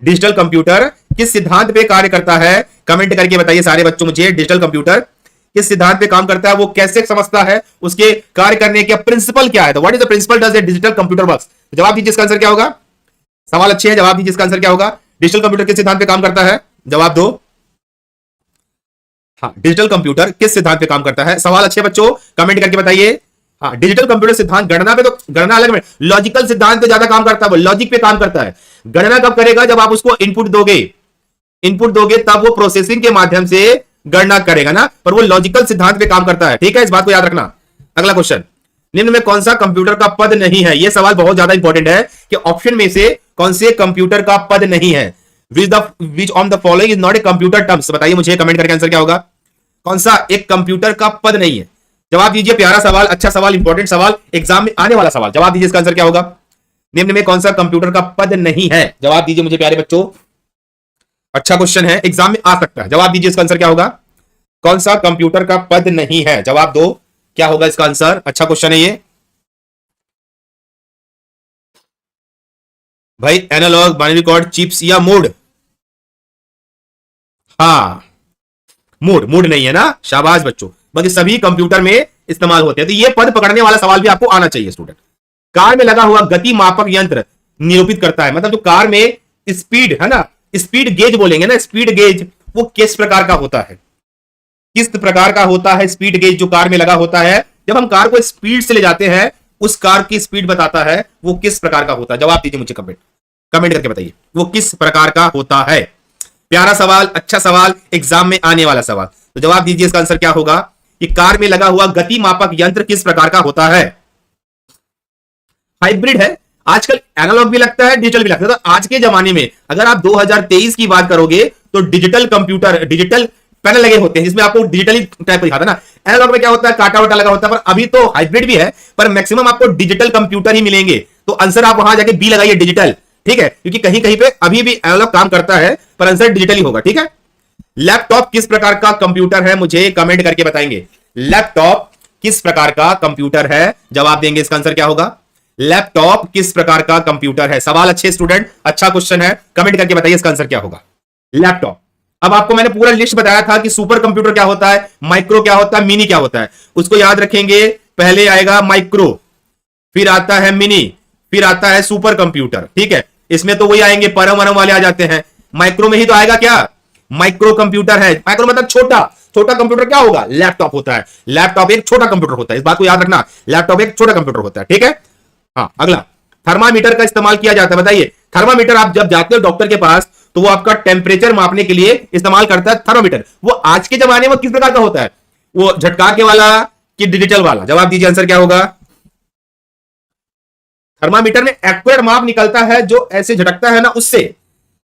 डिजिटल कंप्यूटर किस सिद्धांत पे कार्य करता है? कमेंट करके बताइए सारे बच्चों मुझे, डिजिटल कंप्यूटर किस सिद्धांत पे काम करता है, वो कैसे समझता है, उसके कार्य करने के प्रिंसिपल क्या है? तो what is the principle does a digital computer works? जवाब दीजिए इसका आंसर क्या होगा? सवाल अच्छे हैं, जवाब दीजिए इसका आंसर क्या होगा? डिजिटल कंप्यूटर किस सिद्धांत पे काम करता है? जवाब दो। हाँ, डिजिटल कंप्यूटर किस सिद्धांत पे काम करता है? सवाल अच्छे बच्चों, कमेंट करके बताइए। हाँ, डिजिटल कंप्यूटर सिद्धांत, गणना पे तो गणना अलग में, लॉजिकल सिद्धांत पे ज्यादा काम करता है, वो लॉजिक पे काम करता है। गणना कब करेगा? जब आप उसको इनपुट दोगे, इनपुट दोगे तब वो प्रोसेसिंग के माध्यम से गणना करेगा ना, पर वो लॉजिकल सिद्धांत पे काम करता है, ठीक है, इस बात को याद रखना। अगला क्वेश्चन, निम्न में कौन सा कंप्यूटर का पद नहीं है? यह सवाल बहुत ज्यादा इंपॉर्टेंट है कि ऑप्शन में से कौन से कंप्यूटर का पद नहीं है। Which on the following is not a computer terms? बताइए मुझे कमेंट करके आंसर क्या होगा? कौन सा एक कंप्यूटर का पद नहीं है? जवाब दीजिए, प्यारा सवाल, अच्छा सवाल, इंपॉर्टेंट सवाल, एग्जाम में आने वाला सवाल। जवाब दीजिए इसका आंसर क्या होगा? निम्न में कौन सा कंप्यूटर का पद नहीं है? जवाब दीजिए मुझे प्यारे बच्चों, अच्छा क्वेश्चन है, एग्जाम में आ सकता है। जवाब दीजिए इसका आंसर क्या होगा? कौन सा कंप्यूटर का पद नहीं है? जवाब दो, क्या होगा इसका आंसर? अच्छा क्वेश्चन है ये भाई। एनालॉग, बाइनरी कोड, चिप्स या मोड? हाँ, मोड नहीं है ना, शाबाश बच्चों, बाकी सभी कंप्यूटर में इस्तेमाल होते हैं। तो ये पद पकड़ने वाला सवाल भी आपको आना चाहिए स्टूडेंट। कार में लगा हुआ गति मापक यंत्र निरूपित करता है, मतलब जो कार में स्पीड है ना, स्पीड गेज बोलेंगे ना, स्पीड गेज, वो किस प्रकार का होता है? किस प्रकार का होता है स्पीड गेज जो कार में लगा होता है? जब हम कार को स्पीड से ले जाते हैं, उस कार की स्पीड बताता है, वो किस प्रकार का होता है? जवाब दीजिए मुझे, कमेंट करके बताइए वो किस प्रकार का होता है। प्यारा सवाल, अच्छा सवाल, एग्जाम में आने वाला सवाल। तो जवाब दीजिए इसका आंसर क्या होगा कि कार में लगा हुआ गति मापक यंत्र किस प्रकार का होता है? हाइब्रिड है, आजकल एनालॉग भी लगता है, डिजिटल भी लगता है। तो आज के जमाने में अगर आप 2023 की बात करोगे तो डिजिटल कंप्यूटर, डिजिटल पैनल लगे होते हैं जिसमें आपको डिजिटली टाइप दिखाता है ना। एनालॉग में क्या होता है, काटा वाटा लगा होता है, पर अभी तो हाइब्रिड भी है, पर मैक्सिमम आपको डिजिटल कंप्यूटर ही मिलेंगे। तो आंसर आप वहां जाके बी लगाइए, डिजिटल, ठीक है, क्योंकि कहीं कहीं पे अभी भी एनालॉग काम करता है, पर आंसर डिजिटल ही होगा, ठीक है। लैपटॉप किस प्रकार का कंप्यूटर है? मुझे कमेंट करके बताएंगे, लैपटॉप किस प्रकार का कंप्यूटर है? जवाब देंगे इसका आंसर क्या होगा? लैपटॉप किस प्रकार का कंप्यूटर है? सवाल अच्छे स्टूडेंट, अच्छा क्वेश्चन है, कमेंट करके बताइए इसका आंसर क्या होगा? लैपटॉप। अब आपको मैंने पूरा लिस्ट बताया था कि सुपर कंप्यूटर क्या होता है, माइक्रो क्या होता है, मिनी क्या होता है, उसको याद रखेंगे। पहले आएगा माइक्रो, फिर आता है मिनी, फिर आता है सुपर कंप्यूटर, ठीक है। इसमें तो वही आएंगे, परम वरम वाले आ जाते हैं। माइक्रो में ही तो आएगा क्या, माइक्रो कंप्यूटर है। माइक्रो मतलब छोटा, छोटा कंप्यूटर क्या होगा? लैपटॉप होता है। लैपटॉप एक छोटा कंप्यूटर होता है, इस बात को याद रखना, लैपटॉप एक छोटा कंप्यूटर होता है, ठीक है। हाँ, अगला, थर्मामीटर का इस्तेमाल किया जाता है, बताइए। थर्मामीटर आप जब जाते हो डॉक्टर के पास तो वो आपका टेम्परेचर मापने के लिए इस्तेमाल करता है थर्मामीटर। वो आज के जमाने में किस प्रकार का होता है? वो झटका के वाला कि डिजिटल वाला? जवाब दीजिए, आंसर क्या होगा? थर्मामीटर में एक्यूरेट माप निकलता है, जो ऐसे झटकता है ना उससे,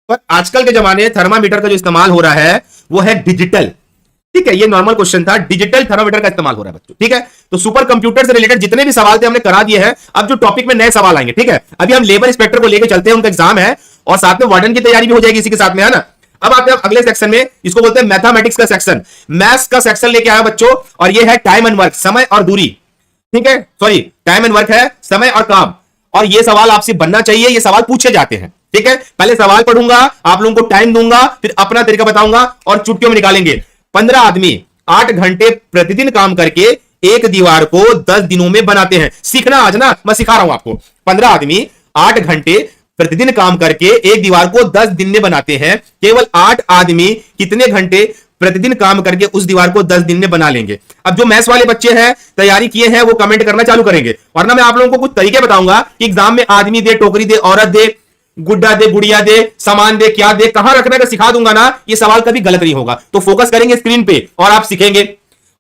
पर आजकल के जमाने थर्मामीटर का जो इस्तेमाल हो रहा है वो है डिजिटल, ठीक है। ये नॉर्मल क्वेश्चन था, डिजिटल थर्मामीटर का इस्तेमाल हो रहा है बच्चों, ठीक है। तो सुपर कंप्यूटर से रिलेटेड जितने भी सवाल थे हमने करा दिए हैं। अब जो टॉपिक में नए सवाल आएंगे, ठीक है। अभी हम लेबर इंस्पेक्टर को लेकर चलते हैं, उनका एग्जाम है, और साथ में वार्डन की तैयारी भी हो जाएगी इसी के साथ में, है ना। अब आते हैं अगले सेक्शन में, इसको बोलते हैं मैथमेटिक्स का सेक्शन। मैथ्स का सेक्शन लेके आया बच्चों, और ये है टाइम एंड वर्क, समय और दूरी, ठीक है। सॉरी, टाइम एंड वर्क है, समय और काम। और ये सवाल आपसे बनना चाहिए, ये सवाल पूछे जाते हैं, ठीक है। पहले सवाल पढ़ूंगा, आप लोगों को टाइम दूंगा, फिर अपना तरीका बताऊंगा और चुटकियों में निकालेंगे। 15 आदमी 8 घंटे प्रतिदिन काम करके एक दीवार को 10 दिनों में बनाते हैं। सीखना आज ना, मैं सिखा रहा हूं आपको। 15 आदमी 8 घंटे प्रतिदिन काम करके एक दीवार को 10 दिन में बनाते हैं। केवल 8 आदमी कितने घंटे प्रतिदिन काम करके उस दीवार को 10 दिन में बना लेंगे? अब जो मैथ्स वाले बच्चे हैं, तैयारी किए हैं, वो कमेंट करना चालू करेंगे, वरना मैं आप लोगों को कुछ तरीके बताऊंगा कि एग्जाम में आदमी दे, टोकरी दे, औरत दे, गुड्डा दे, गुड़िया दे, सामान दे, क्या दे, कहां रखना है सिखा दूंगा ना। ये सवाल कभी गलत नहीं होगा। तो फोकस करेंगे स्क्रीन पे और आप सीखेंगे।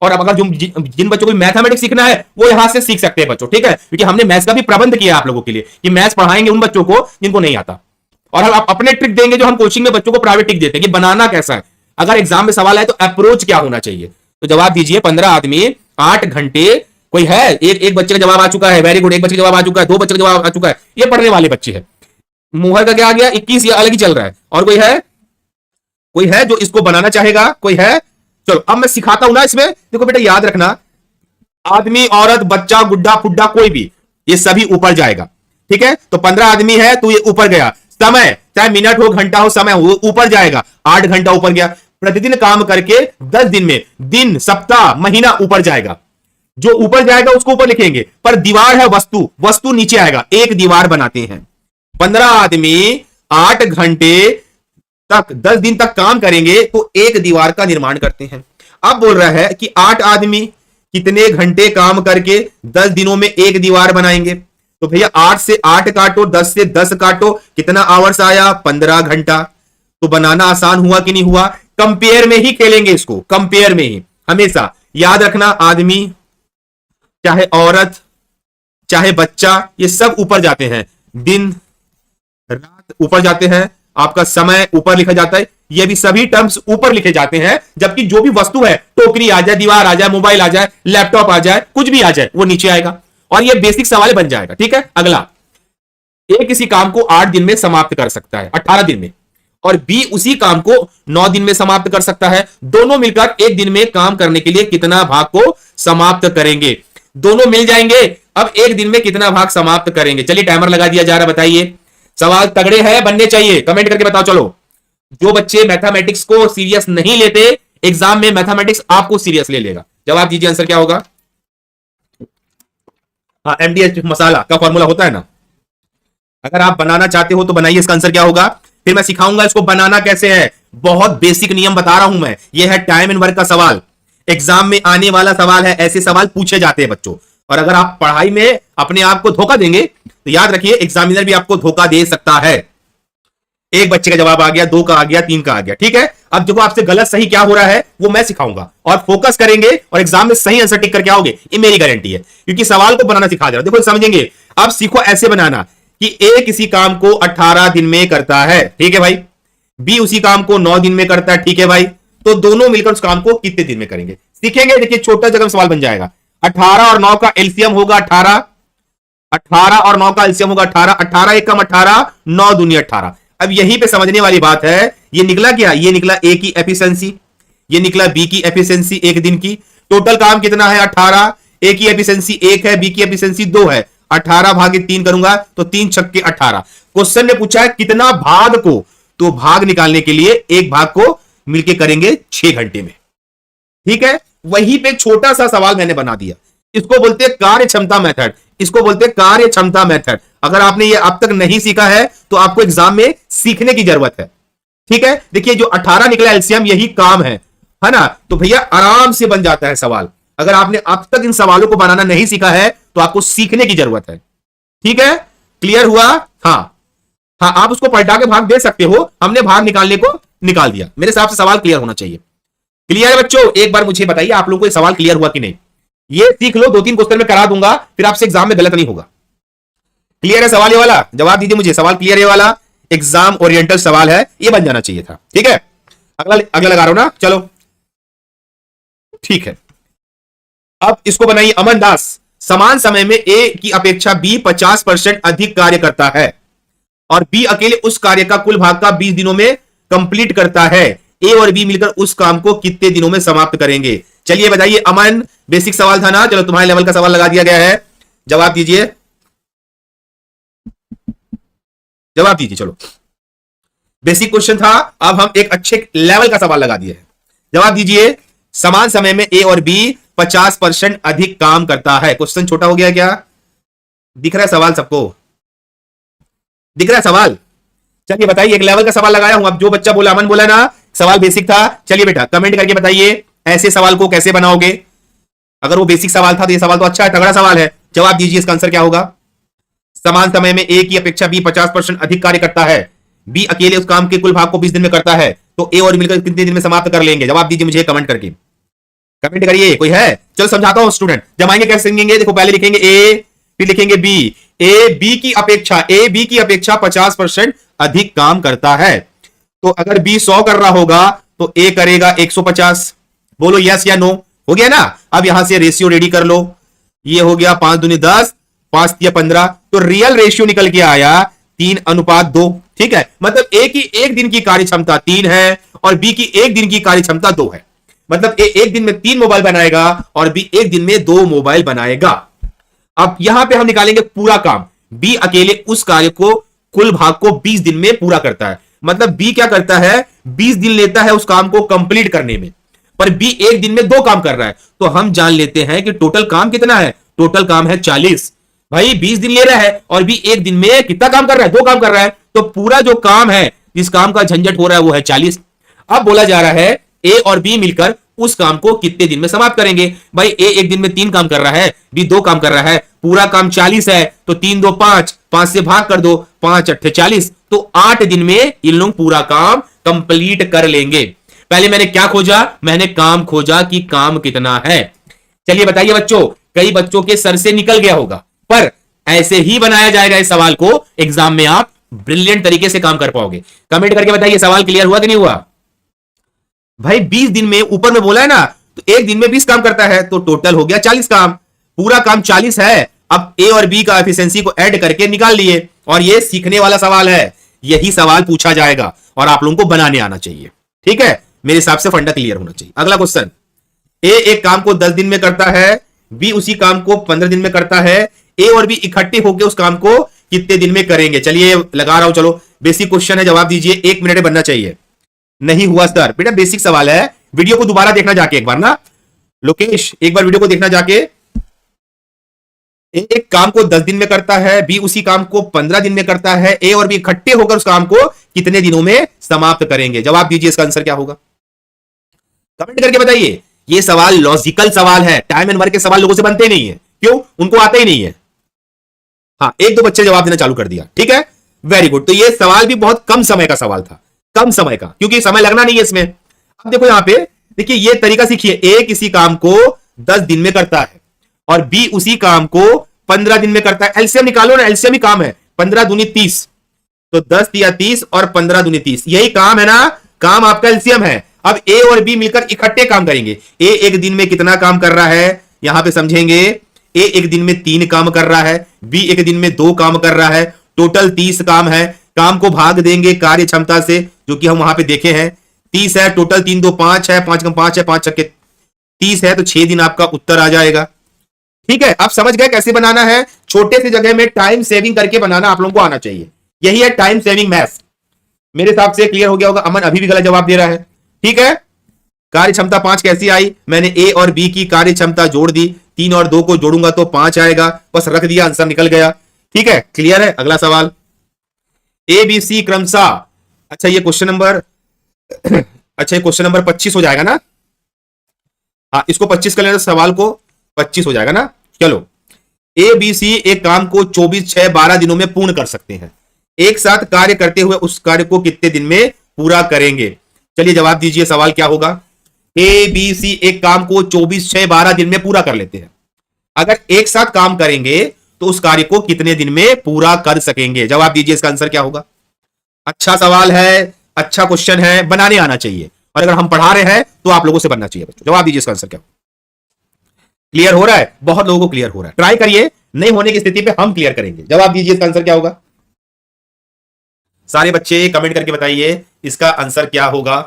और अब अगर जिन बच्चों को मैथमेटिक्स सीखना है वो यहां से सीख सकते हैं बच्चों, ठीक है, क्योंकि हमने मैथ्स का भी प्रबंध किया आप लोगों के लिए कि मैथ्स पढ़ाएंगे उन बच्चों को जिनको नहीं आता, और हम अपने ट्रिक देंगे जो हम कोचिंग में बच्चों को प्राइवेट ट्रिक देते हैं कि बनाना कैसा है। अगर एग्जाम में सवाल है तो अप्रोच क्या होना चाहिए? तो जवाब दीजिए, 15 आदमी 8 घंटे। कोई है? एक बच्चे का जवाब आ चुका है, वेरी गुड। एक बच्चे का जवाब आ चुका है, 2 बच्चे का जवाब आ चुका है, ये पढ़ने वाले बच्चे हैं। मोहर का क्या आ गया? 21, ये अलग ही चल रहा है। और कोई है? कोई है जो इसको बनाना चाहेगा? कोई है? चलो अब मैं सिखाता हूं ना इसमें, देखो बेटा याद रखना, आदमी, औरत, बच्चा, गुड्डा, फुड्डा, कोई भी, ये सभी ऊपर जाएगा। ठीक है, तो 15 आदमी है तो ये ऊपर गया। समय, चाहे मिनट हो, घंटा हो, समय हो, ऊपर जाएगा। 8 घंटा ऊपर गया। प्रतिदिन काम करके 10 दिन में, दिन, सप्ताह, महीना ऊपर जाएगा। जो ऊपर जाएगा उसको ऊपर लिखेंगे, पर दीवार है वस्तु, वस्तु नीचे आएगा। एक दीवार बनाते हैं। 15 आदमी 8 घंटे तक 10 दिन तक काम करेंगे तो एक दीवार का निर्माण करते हैं। अब बोल रहा है कि 8 आदमी कितने घंटे काम करके 10 दिनों में एक दीवार बनाएंगे। तो भैया 8 से 8 काटो, 10 से 10 काटो, कितना आवर्स आया? 15 घंटा। तो बनाना आसान हुआ कि नहीं हुआ? कंपेयर में ही खेलेंगे इसको, कंपेयर में ही हमेशा याद रखना। आदमी, चाहे औरत, चाहे बच्चा, ये सब ऊपर जाते हैं। दिन, रात ऊपर जाते हैं। आपका समय ऊपर लिखा जाता है। ये भी सभी टर्म्स ऊपर लिखे जाते हैं। जबकि जो भी वस्तु है, टोकरी आ जाए, दीवार आ जाए, मोबाइल आ जाए, लैपटॉप आ जाए, कुछ भी आ जाए, वो नीचे आएगा। और ये बेसिक सवाल बन जाएगा। ठीक है, अगला, ए किसी काम को 8 दिन में समाप्त कर सकता है, 18 दिन में, और बी उसी काम को 9 दिन में समाप्त कर सकता है। दोनों मिलकर एक दिन में काम करने के लिए कितना भाग को समाप्त करेंगे? दोनों मिल जाएंगे। अब एक दिन में कितना भाग समाप्त करेंगे? चलिए टाइमर लगा दिया जा रहा है, बताइए। सवाल तगड़े हैं, बनने चाहिए, कमेंट करके बताओ। चलो, जो बच्चे मैथमेटिक्स को सीरियस नहीं लेते, एग्जाम में मैथमेटिक्स आपको सीरियस ले लेगा। जवाब दीजिए, आंसर क्या होगा? हाँ, एमडीएच मसाला का फॉर्मूला होता है ना। अगर आप बनाना चाहते हो तो बनाइए। इसका आंसर क्या होगा? फिर मैं सिखाऊंगा इसको बनाना कैसे है। बहुत बेसिक नियम बता रहा हूं मैं। यह है टाइम एंड वर्क का सवाल, एग्जाम में आने वाला सवाल है। ऐसे सवाल पूछे जाते हैं बच्चों। और अगर आप पढ़ाई में अपने आप को धोखा देंगे तो याद रखिए, एग्जामिनर भी आपको धोखा दे सकता है। एक बच्चे का जवाब आ गया, 2 का आ गया, 3 का आ गया। ठीक है, अब देखो आपसे गलत सही क्या हो रहा है वो मैं सिखाऊंगा, और फोकस करेंगे और एग्जाम में सही आंसर टिक करके आओगे, ये मेरी गारंटी है। क्योंकि सवाल को बनाना सिखा दे रहा हूं। देखो समझेंगे। अब सीखो ऐसे बनाना कि ए किसी काम को 18 दिन में करता है, ठीक है भाई, बी उसी काम को 9 दिन में करता है, ठीक है भाई, तो दोनों मिलकर उस काम को कितने दिन में करेंगे सीखेंगे। देखिए छोटा जगह सवाल बन जाएगा। 18 और 9 का एलसीएम होगा 18, 18 और 9 का एलसीएम होगा 18, 18 एक कम 18, 9 दूनी 18। अब यहीं पे समझने वाली बात है, ये निकला क्या? ये निकला ए की एफिशिएंसी, ये निकला बी की एफिशिएंसी एक दिन की। टोटल काम कितना है? 18। ए की एफिशिएंसी 1 है, बी की एफिशिएंसी 2 है। 18 भागे 3 करूंगा तो 3 छक्के 18। क्वेश्चन ने पूछा है कितना भाग को, तो भाग निकालने के लिए एक भाग को मिलके करेंगे 6 घंटे में। ठीक है, वहीं पे छोटा सा सवाल मैंने बना दिया। इसको बोलते हैं कार्य क्षमता मेथड, इसको बोलते हैं कार्य क्षमता मेथड। अगर आपने ये अब तक नहीं सीखा है तो आपको एग्जाम में सीखने की जरूरत है। ठीक है, देखिए जो 18 निकला एलसीएम, यही काम है ना। तो भैया आराम से बन जाता है सवाल। अगर आपने अब तक इन सवालों को बनाना नहीं सीखा है तो आपको सीखने की जरूरत है। ठीक है, क्लियर हुआ? हाँ, आप उसको पलटा के भाग दे सकते हो। हमने भाग निकालने को निकाल दिया। मेरे हिसाब से सवाल क्लियर होना चाहिए। क्लियर है बच्चों? एक बार मुझे बताइए आप लोगों को सवाल क्लियर हुआ कि नहीं। ये सीख लो, 2-3 क्वेश्चन में करा दूंगा, फिर आपसे एग्जाम में गलत नहीं होगा। क्लियर है सवाल ये वाला? जवाब दीजिए मुझे, सवाल क्लियर है वाला? एग्जाम ओरिएंटल सवाल है, ये बन जाना चाहिए था। ठीक है, अगला लगा रहा हूं ना। चलो ठीक है, अब इसको बनाइए। अमन दास, समान समय में ए की अपेक्षा बी 50% अधिक कार्य करता है और बी अकेले उस कार्य का कुल भाग का 20 दिनों में कंप्लीट करता है। ए और बी मिलकर उस काम को कितने दिनों में समाप्त करेंगे? चलिए बताइए। अमन, बेसिक सवाल था ना, चलो तुम्हारे लेवल का सवाल लगा दिया गया है। जवाब दीजिए, जवाब दीजिए। चलो, बेसिक क्वेश्चन था, अब हम एक अच्छे लेवल का सवाल लगा दिए हैं। जवाब दीजिए। समान समय में ए और बी 50% अधिक काम करता है। क्वेश्चन छोटा हो गया क्या? दिख रहा है सवाल सबको? दिख रहा है सवाल? चलिए बताइए, एक लेवल का सवाल लगाया हूं। अब जो बच्चा बोला, अमन बोला ना सवाल बेसिक था, चलिए बेटा कमेंट करके बताइए ऐसे सवाल को कैसे बनाओगे। अगर वो बेसिक सवाल था तो ये सवाल तो अच्छा है, तगड़ा सवाल है। जवाब दीजिए, इसका आंसर क्या होगा? समान समय में ए की अपेक्षा बी 50% अधिक कार्य करता है, बी अकेले उस काम के कुल भाग को 20 दिन में करता है, तो ए और मिलकर कितने दिन में समाप्त कर लेंगे? जवाब दीजिए मुझे कमेंट करके, कमेंट करिए। कोई है? चलो समझाता हूं स्टूडेंट। जमाएंगे कैसे समझेंगे? देखो पहले लिखेंगे ए, फिर लिखेंगे बी। ए बी की अपेक्षा 50% अधिक काम करता है। तो अगर बी 100 कर रहा होगा तो ए करेगा 150। बोलो यस या नो। हो गया ना? अब यहां से रेशियो रेडी कर लो। ये हो गया 5 दूनी 10, 5 तिया 15, तो रियल रेशियो निकल के आया 3:2। ठीक है, मतलब ए की एक दिन की कार्य क्षमता 3 है और बी की एक दिन की कार्य क्षमता 2 है। मतलब ए एक दिन में 3 मोबाइल बनाएगा और बी एक दिन में 2 मोबाइल बनाएगा। अब यहां पे हम निकालेंगे पूरा काम। बी अकेले उस कार्य को, कुल भाग को 20 दिन में पूरा करता है। मतलब बी क्या करता है, 20 दिन लेता है उस काम को कंप्लीट करने में, पर बी एक दिन में 2 काम कर रहा है। तो हम जान लेते हैं कि टोटल काम कितना है, टोटल काम है 40। भाई 20 दिन ले रहा है और बी एक दिन में कितना काम कर रहा है, 2 काम कर रहा है। तो पूरा जो काम है, जिस काम का झंझट हो रहा है, वो है 40। अब बोला जा रहा है ए और बी मिलकर उस काम को कितने दिन में समाप्त करेंगे। भाई ए एक दिन में 3 काम कर रहा है, बी 2 काम कर रहा है, पूरा काम 40 है, तो 3 2 5, 5 से भाग कर दो, 5 8 40, तो 8 दिन में इन लोग पूरा काम कंप्लीट कर लेंगे। पहले मैंने क्या खोजा, मैंने काम खोजा कि काम कितना है। चलिए बताइए बच्चों, कई बच्चों के सर से निकल गया होगा, पर ऐसे ही बनाया जाएगा इस सवाल को, एग्जाम में आप ब्रिलियंट तरीके से काम कर पाओगे। कमेंट करके बताइए सवाल क्लियर हुआ कि नहीं हुआ। भाई 20 दिन में, ऊपर में बोला है ना, तो एक दिन में 20 काम करता है, तो टोटल हो गया 40 काम। पूरा काम 40 है। अब ए और बी का एफिशिएंसी को ऐड करके निकाल लिए, और ये सीखने वाला सवाल है, यही सवाल पूछा जाएगा और आप लोगों को बनाने आना चाहिए। ठीक है, मेरे हिसाब से फंडा क्लियर होना चाहिए। अगला क्वेश्चन, ए एक काम को 10 दिन में करता है, बी उसी काम को 15 दिन में करता है। ए और बी इकट्ठे होकर उस काम को कितने दिन में करेंगे। चलिए लगा रहा हूं, चलो बेसिक क्वेश्चन है, जवाब दीजिए। 1 मिनट में बनना चाहिए। नहीं हुआ सर, बेटा बेसिक सवाल है, वीडियो को दोबारा देखना जाके एक बार ना, लोकेश एक बार वीडियो को देखना जाके। एक काम को 10 दिन में करता है, बी उसी काम को 15 दिन में करता है। ए और बी इकट्ठे होकर उस काम को कितने दिनों में समाप्त करेंगे। जवाब दीजिए, इसका आंसर क्या होगा, कमेंट करके बताइए। ये सवाल लॉजिकल सवाल है, टाइम एंड वर्क के सवाल लोगों से बनते नहीं है, क्यों, उनको आता ही नहीं है। हाँ, 1 2 बच्चे जवाब देना चालू कर दिया, ठीक है, वेरी गुड। तो ये सवाल भी बहुत कम समय का सवाल था, कम समय का, क्योंकि समय लगना नहीं है इसमें। अब देखो यहां पे, देखिए ये तरीका सीखिए। ए किसी काम को 10 दिन में करता है और बी उसी काम को 15 दिन में करता है। एलसीएम निकालो ना, एलसीएम ही काम है, 15 दूनी 30, तो 10 या 30 और 15 दूनी 30, यही काम है ना, काम आपका एलसीएम है। अब ए और बी मिलकर इकट्ठे काम करेंगे। ए एक दिन में कितना काम कर रहा है, यहां पे समझेंगे। ए एक दिन में 3 काम कर रहा है, बी एक दिन में 2 काम कर रहा है, टोटल 30 काम है। काम को भाग देंगे कार्य क्षमता से, जो कि हम वहां पे देखे हैं। 30 है, टोटल 3 2 5 है, 5 कम 5 है, 5 छक्के 30 है, तो 6 दिन आपका उत्तर आ जाएगा। ठीक है, आप समझ गए कैसे बनाना है। छोटे से जगह में टाइम सेविंग करके बनाना आप लोगों को आना चाहिए, यही है टाइम सेविंग मैथ्स। मेरे हिसाब से क्लियर हो गया होगा। अमन अभी भी गलत जवाब दे रहा है, ठीक है। कार्य क्षमता 5 कैसी आई, मैंने ए और बी की कार्य क्षमता जोड़ दी, 3 और 2 को जोड़ूंगा तो 5 आएगा, बस रख दिया, आंसर निकल गया। ठीक है, क्लियर है। अगला सवाल, ए बी सी क्रमशः, अच्छा ये क्वेश्चन नंबर अच्छा ये क्वेश्चन नंबर 25 हो जाएगा ना। हाँ, इसको 25 कर लेना, सवाल को 25 हो जाएगा ना। चलो, ए बी सी एक काम को 24 6 12 दिनों में पूर्ण कर सकते हैं। एक साथ कार्य करते हुए उस कार्य को कितने दिन में पूरा करेंगे। चलिए जवाब दीजिए, सवाल क्या होगा। ए बी सी एक काम को 24 6 12 दिन में पूरा कर लेते हैं। अगर एक साथ काम करेंगे तो उस कार्य को कितने दिन में पूरा कर सकेंगे। जवाब दीजिए, इसका आंसर क्या होगा। अच्छा सवाल है, अच्छा क्वेश्चन है, बनाने आना चाहिए, और अगर हम पढ़ा रहे हैं तो आप लोगों से बनना चाहिए बच्चों। जवाब दीजिए, इसका आंसर क्या होगा। क्लियर हो रहा है, बहुत लोगों को क्लियर हो रहा है, ट्राई करिए, नहीं होने की स्थिति पे हम क्लियर करेंगे। जवाब दीजिए, इसका आंसर क्या होगा। सारे बच्चे कमेंट करके बताइए इसका आंसर क्या होगा।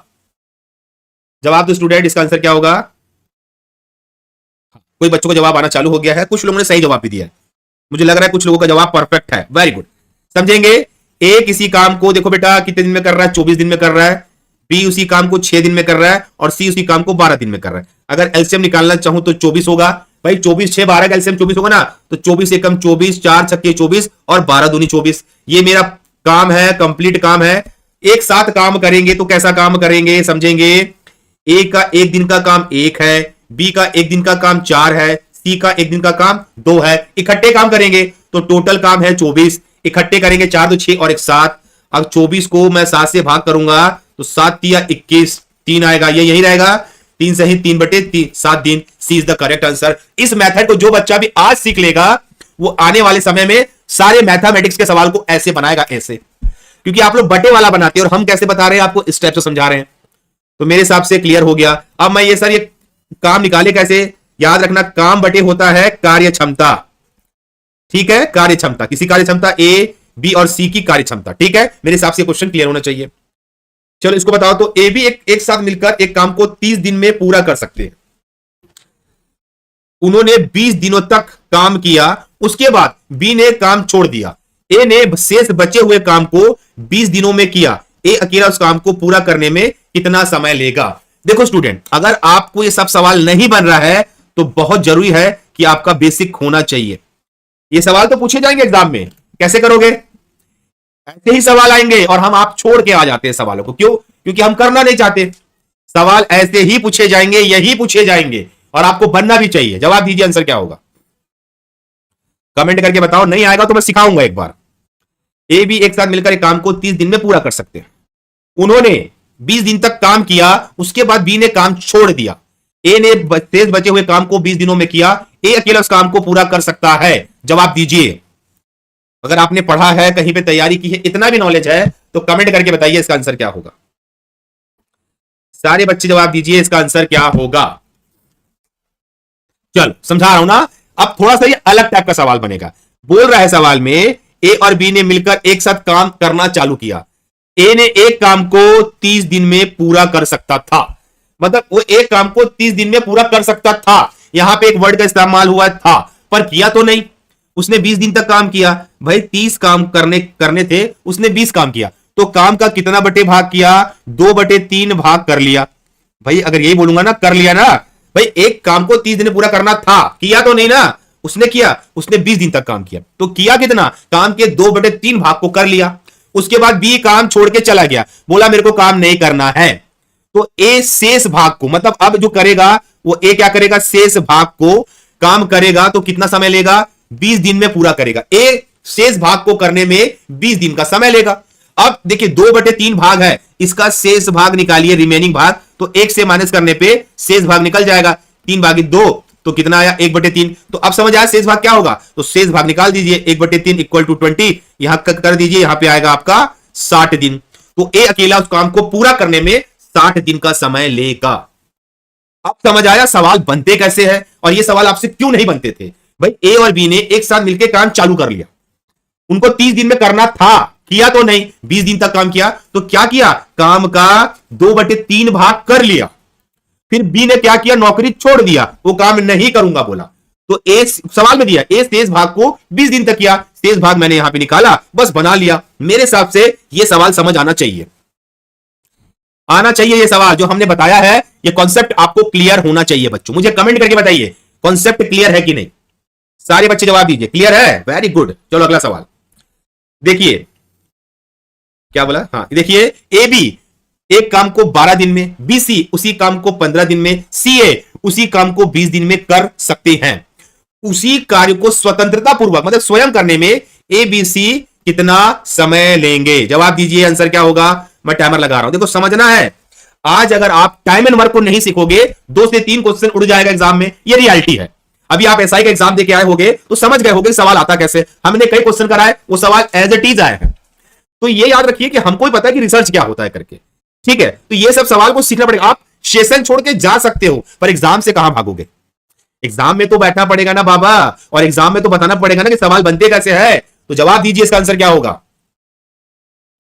जवाब दो स्टूडेंट, इसका आंसर क्या होगा। कोई बच्चों को जवाब आना चालू हो गया है, कुछ लोगों ने सही जवाब भी दिया है, मुझे लग रहा है कुछ लोगों का जवाब परफेक्ट है, वेरी गुड। समझेंगे, ए किसी काम को देखो बेटा कितने दिन में कर रहा है, 24 दिन में कर रहा है। बी उसी काम को 6 दिन में कर रहा है और सी उसी काम को 12 दिन में कर रहा है। अगर एलसीएम निकालना चाहूं तो 24 होगा। भाई 24 6 12 का एलसीएम 24 होगा ना, तो 24 एकम 24, 4 छक्के 24 और 12 दूनी 24। ये मेरा काम है, कंप्लीट काम है। एक साथ काम करेंगे तो कैसा काम करेंगे समझेंगे। ए का एक दिन का काम 1 है, बी का एक दिन का काम 4 है, सी का एक दिन का काम 2 है। इकट्ठे काम करेंगे तो टोटल काम है 24। इकट्ठे करेंगे 4 2 6 और 1 7। अब 24 को मैं 7 से भाग करूंगा तो 7 या 21, 3 आएगा, ये यही रहेगा। 3 से ही 3/7 दिन। सी इज द करेक्ट आंसर। इस मेथड को जो बच्चा भी आज सीख लेगा वो आने वाले समय में सारे मैथमेटिक्स के सवाल को ऐसे बनाएगा, ऐसे, क्योंकि आप लोग बटे वाला बनाते हैं और हम कैसे बता रहे हैं आपको, इस टाइप से समझा रहे हैं। तो मेरे हिसाब से क्लियर हो गया। अब मैं ये सर ये काम निकाले कैसे, याद रखना काम बटे होता है कार्य क्षमता। ठीक है, कार्य क्षमता, किसी कार्य क्षमता ए बी और सी की कार्य क्षमता। ठीक है, मेरे हिसाब से क्वेश्चन क्लियर होना चाहिए। चलो इसको बताओ, तो ए बी एक साथ मिलकर एक काम को 30 दिन में पूरा कर सकते हैं। उन्होंने 20 दिनों तक काम किया, उसके बाद बी ने काम छोड़ दिया। ए ने शेष बचे हुए काम को 20 दिनों में किया। ए अकेला उस काम को पूरा करने में कितना समय लेगा? देखो स्टूडेंट, अगर आपको ये सब सवाल नहीं बन रहा है तो बहुत जरूरी है कि आपका बेसिक होना चाहिए। ये सवाल तो पूछे जाएंगे एग्जाम में, कैसे करोगे? ऐसे ही सवाल आएंगे और हम आप छोड़ के आ जाते हैं सवालों को। क्यों? क्योंकि हम करना नहीं चाहते। सवाल ऐसे ही पूछे जाएंगे, यही पूछे जाएंगे और आपको बनना भी चाहिए। जवाब दीजिए, आंसर क्या होगा? कमेंट करके बताओ। नहीं आएगा तो मैं सिखाऊंगा एक बार। ए बी एक साथ मिलकर एक काम को 30 दिन में पूरा कर सकते हैं। उन्होंने 20 दिन तक काम किया, उसके बाद बी ने काम छोड़ दिया। ए ने शेष बचे हुए काम को 20 दिनों में किया। ए अकेला उस काम को पूरा कर सकता है। जवाब दीजिए। अगर आपने पढ़ा है, कहीं पे तैयारी की है, इतना भी नॉलेज है, तो कमेंट करके बताइए इसका आंसर क्या होगा। सारे बच्चे जवाब दीजिए, इसका आंसर क्या होगा। चलो समझा रहा हूं ना। अब थोड़ा सा ये अलग टाइप का सवाल बनेगा। बोल रहा है सवाल में, ए और बी ने मिलकर एक साथ काम करना चालू किया। ए ने एक काम को 30 दिन में पूरा कर सकता था। मतलब वो एक काम को 30 दिन में पूरा कर सकता था। यहां पे एक वर्ड का इस्तेमाल हुआ था, पर किया तो नहीं। उसने 20 दिन तक काम किया। भाई 30 काम करने थे, उसने 20 काम किया, तो काम का कितना बटे भाग किया? 2/3 भाग कर लिया। भाई अगर यही बोलूंगा ना, कर लिया ना, भाई एक काम को 30 दिन में पूरा करना था, किया तो नहीं ना। उसने किया, उसने 20 दिन तक काम किया, तो किया कितना? काम के 2/3 भाग को कर लिया। उसके बाद बी काम छोड़ के चला गया, बोला मेरे को काम नहीं करना है। तो ए शेष भाग को, मतलब अब जो करेगा वो ए क्या करेगा? शेष भाग को काम करेगा, तो कितना समय लेगा? 20 दिन में पूरा करेगा। ए शेष भाग को करने में 20 दिन का समय लेगा। अब देखिए 2/3 भाग है, इसका शेष भाग निकालिए, रिमेनिंग भाग, तो 1 से माइनस करने पे शेष भाग निकल जाएगा। 3/2 तो कितना आया? 1/3। तो अब समझ आया शेष भाग क्या होगा? तो शेष भाग निकाल दीजिए, 1/3 इक्वल टू 20, यहां कर दीजिए, यहां पे आएगा आपका 60 दिन। तो ए अकेला उस काम को पूरा करने में 60 दिन का समय लेगा। अब समझ आया सवाल बनते कैसे हैं और ये सवाल आपसे क्यों नहीं बनते थे। भाई ए और बी ने एक साथ मिलकर काम चालू कर लिया। उनको 30 दिन में करना था, किया तो नहीं, 20 दिन तक काम किया, तो क्या किया? काम का 2/3 भाग कर लिया। फिर बी ने क्या किया? नौकरी छोड़ दिया, वो काम नहीं करूंगा बोला। तो ए सवाल में दिया, ए शेष भाग को 20 दिन तक किया, शेष भाग मैंने यहां पे निकाला, बस बना लिया। मेरे हिसाब से ये सवाल समझ आना चाहिए, ये सवाल जो हमने बताया है, ये कॉन्सेप्ट आपको क्लियर होना चाहिए बच्चों। मुझे कमेंट करके बताइए कॉन्सेप्ट क्लियर है कि नहीं। सारे बच्चे जवाब दीजिए, क्लियर है, वेरी गुड। चलो अगला सवाल देखिए, क्या बोला? हाँ देखिए, ए बी एक काम को 12 दिन में, बी सी उसी काम को 15 दिन में, सी ए उसी काम को 20 दिन में कर सकते हैं। उसी कार्य को स्वतंत्रता पूर्वक, मतलब स्वयं करने में ए बी सी कितना समय लेंगे? जवाब दीजिए, आंसर क्या होगा। मैं टाइमर लगा रहा हूं, देखो समझना है। आज अगर आप टाइम एंड वर्क को नहीं सीखोगे, 2 से 3 क्वेश्चन उड़ जाएगा एग्जाम में, ये रियलिटी है। अभी आप एसआई का एग्जाम देके आए होगे तो समझ गए होगे सवाल आता कैसे। हमने कई क्वेश्चन कराए, वो सवाल एज इट इज आए हैं। तो ये याद रखिए कि हमको भी पता है कि रिसर्च क्या होता है करके, ठीक है। तो ये सब सवाल को सीखना पड़ेगा। आप सेशन छोड़ के जा सकते हो, पर एग्जाम से कहां भागोगे? एग्जाम में तो बैठना पड़ेगा ना बाबा, और एग्जाम में तो बताना पड़ेगा ना कि सवाल बनते कैसे है। तो जवाब दीजिए, इसका आंसर क्या होगा।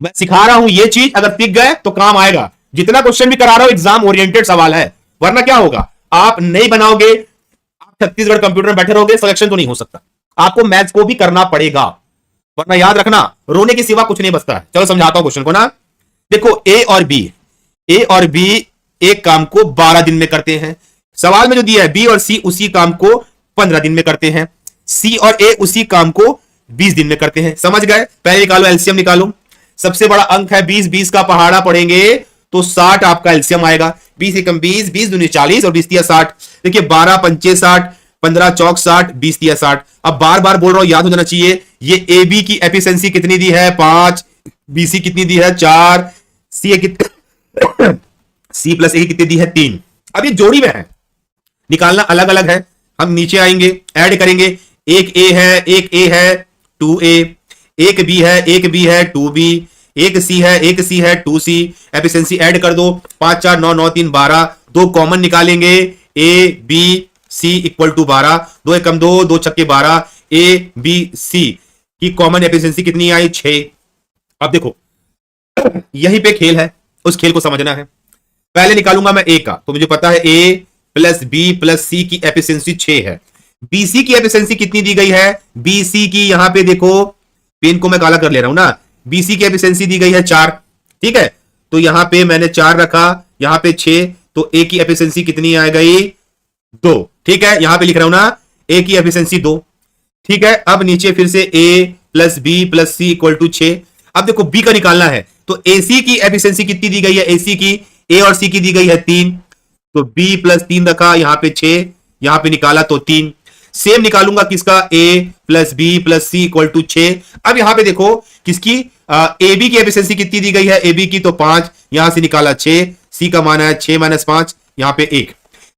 मैं सिखा रहा हूं ये चीज, अगर सीख गए तो काम आएगा। जितना क्वेश्चन भी करा रहा हूं एग्जाम ओरिएंटेड सवाल है, वरना क्या होगा, आप नहीं बनाओगे, आप छत्तीसगढ़ कंप्यूटर में बैठे रहोगे, सिलेक्शन तो नहीं हो सकता। आपको मैथ्स को भी करना पड़ेगा, वरना याद रखना रोने के सिवा कुछ नहीं बचता है। चलो समझाता हूं क्वेश्चन को ना। देखो ए और बी एक काम को 12 दिन में करते हैं। सवाल में जो दिया है, बी और सी उसी काम को 15 दिन में करते हैं, सी और ए उसी काम को 20 दिन में करते हैं। समझ गए? पहले निकालो, एलसीएम निकालो। सबसे बड़ा अंक है 20, 20 का पहाड़ा पड़ेंगे तो 60 आपका एलसीएम आएगा। 20 एकम 20, 20 दूनी 40 और 20 तिया 60। देखिए 12 पंचे 60, 15 चौक 60, 20 तिया 60। अब बार बार बोल रहा हूं, याद हो जाना चाहिए। ये ए बी की एफिशिएंसी कितनी दी है? 5। बीसी कितनी दी है? 4। सी प्लस ए कितनी दी है? 3। अब ये जोड़ी में है, निकालना अलग अलग है। हम नीचे आएंगे, ऐड करेंगे। एक ए है, एक ए है, 2A, एक बी है, एक बी है, 2B, एक सी है, एक सी है, 2C। एफिशिएंसी ऐड कर दो, 5 4 9 9 3 12। 2 कॉमन निकालेंगे, a b c equal to 12। 2 एकम 2, 2 छक्के 12। ए बी सी की कॉमन एफिशिएंसी कितनी आई? 6। अब देखो यहीं पे खेल है, उस खेल को समझना है। पहले निकालूंगा मैं ए का, तो मुझे पता है ए प्लस बी प्लस सी की एफिशिएंसी 6 है। बीसी की एफिशिएंसी कितनी दी गई है? बीसी की यहां पे देखो, पेन को मैं काला कर ले रहा हूं ना, बीसी की एफिशिएंसी दी गई है 4, ठीक है। तो यहां पे मैंने 4 रखा, यहां पे 6, तो ए की एफिशिएंसी कितनी आ गई? 2, ठीक है। यहां पे लिख रहा हूं ना, ए की एफिशिएंसी 2, ठीक है। अब नीचे फिर से A plus B plus C equal to 6। अब देखो बी का निकालना है, तो एसी की एफिशिएंसी कितनी दी गई है? एसी की, ए और सी की दी गई है 3, तो बी प्लस 3 रखा, यहां पे 6, यहां पे निकाला तो 3। सेम निकालूंगा किसका? A plus B plus C equal to 6। अब यहां पे देखो किसकी ए बी की एफिशिएंसी कितनी दी गई है? ए बी की तो 5, यहां से निकाला 6, सी का मान है 6 माइनस 5, यहां पे 1,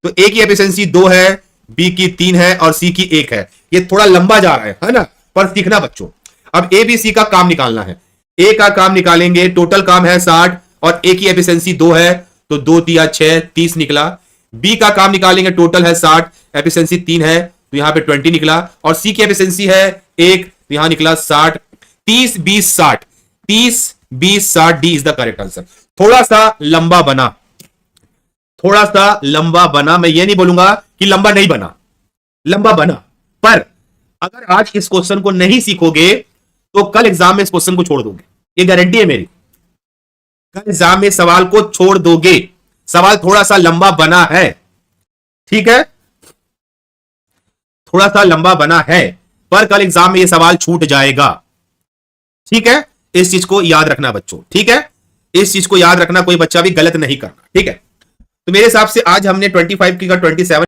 तो ए की एफिशिएंसी 2 है, बी की 3 है और सी की 1 है। ये थोड़ा लंबा जा रहा है ना, पर सीखना बच्चों। अब ए बी सी का काम निकालना है। ए का काम निकालेंगे, टोटल काम है 60 और ए की एफिशिएंसी 2 है, तो 2 तिया 6, 30 निकला। बी का काम निकालेंगे, टोटल है 60, एफिशिएंसी 3 है, तो यहां पे 20 निकला। और सी की एफिशिएंसी है 1, तो यहां निकला 60। 30 20 60, 30 20 60, D is the correct answer. थोड़ा सा लंबा बना, थोड़ा सा लंबा बना, मैं ये नहीं बोलूंगा कि लंबा नहीं बना, लंबा बना, पर अगर आज इस क्वेश्चन को नहीं सीखोगे तो कल एग्जाम में इस क्वेश्चन को छोड़ दोगे, ये गारंटी है मेरी। कल एग्जाम में सवाल को छोड़ दोगे, सवाल थोड़ा सा लंबा बना है, ठीक है, थोड़ा सा लंबा बना है, पर कल एग्जाम में यह सवाल छूट जाएगा, ठीक है। इस चीज को याद रखना बच्चों, ठीक है, इस चीज को याद रखना, कोई बच्चा भी गलत नहीं करना, ठीक है। तो मेरे हिसाब से आज हमने 25 की का 27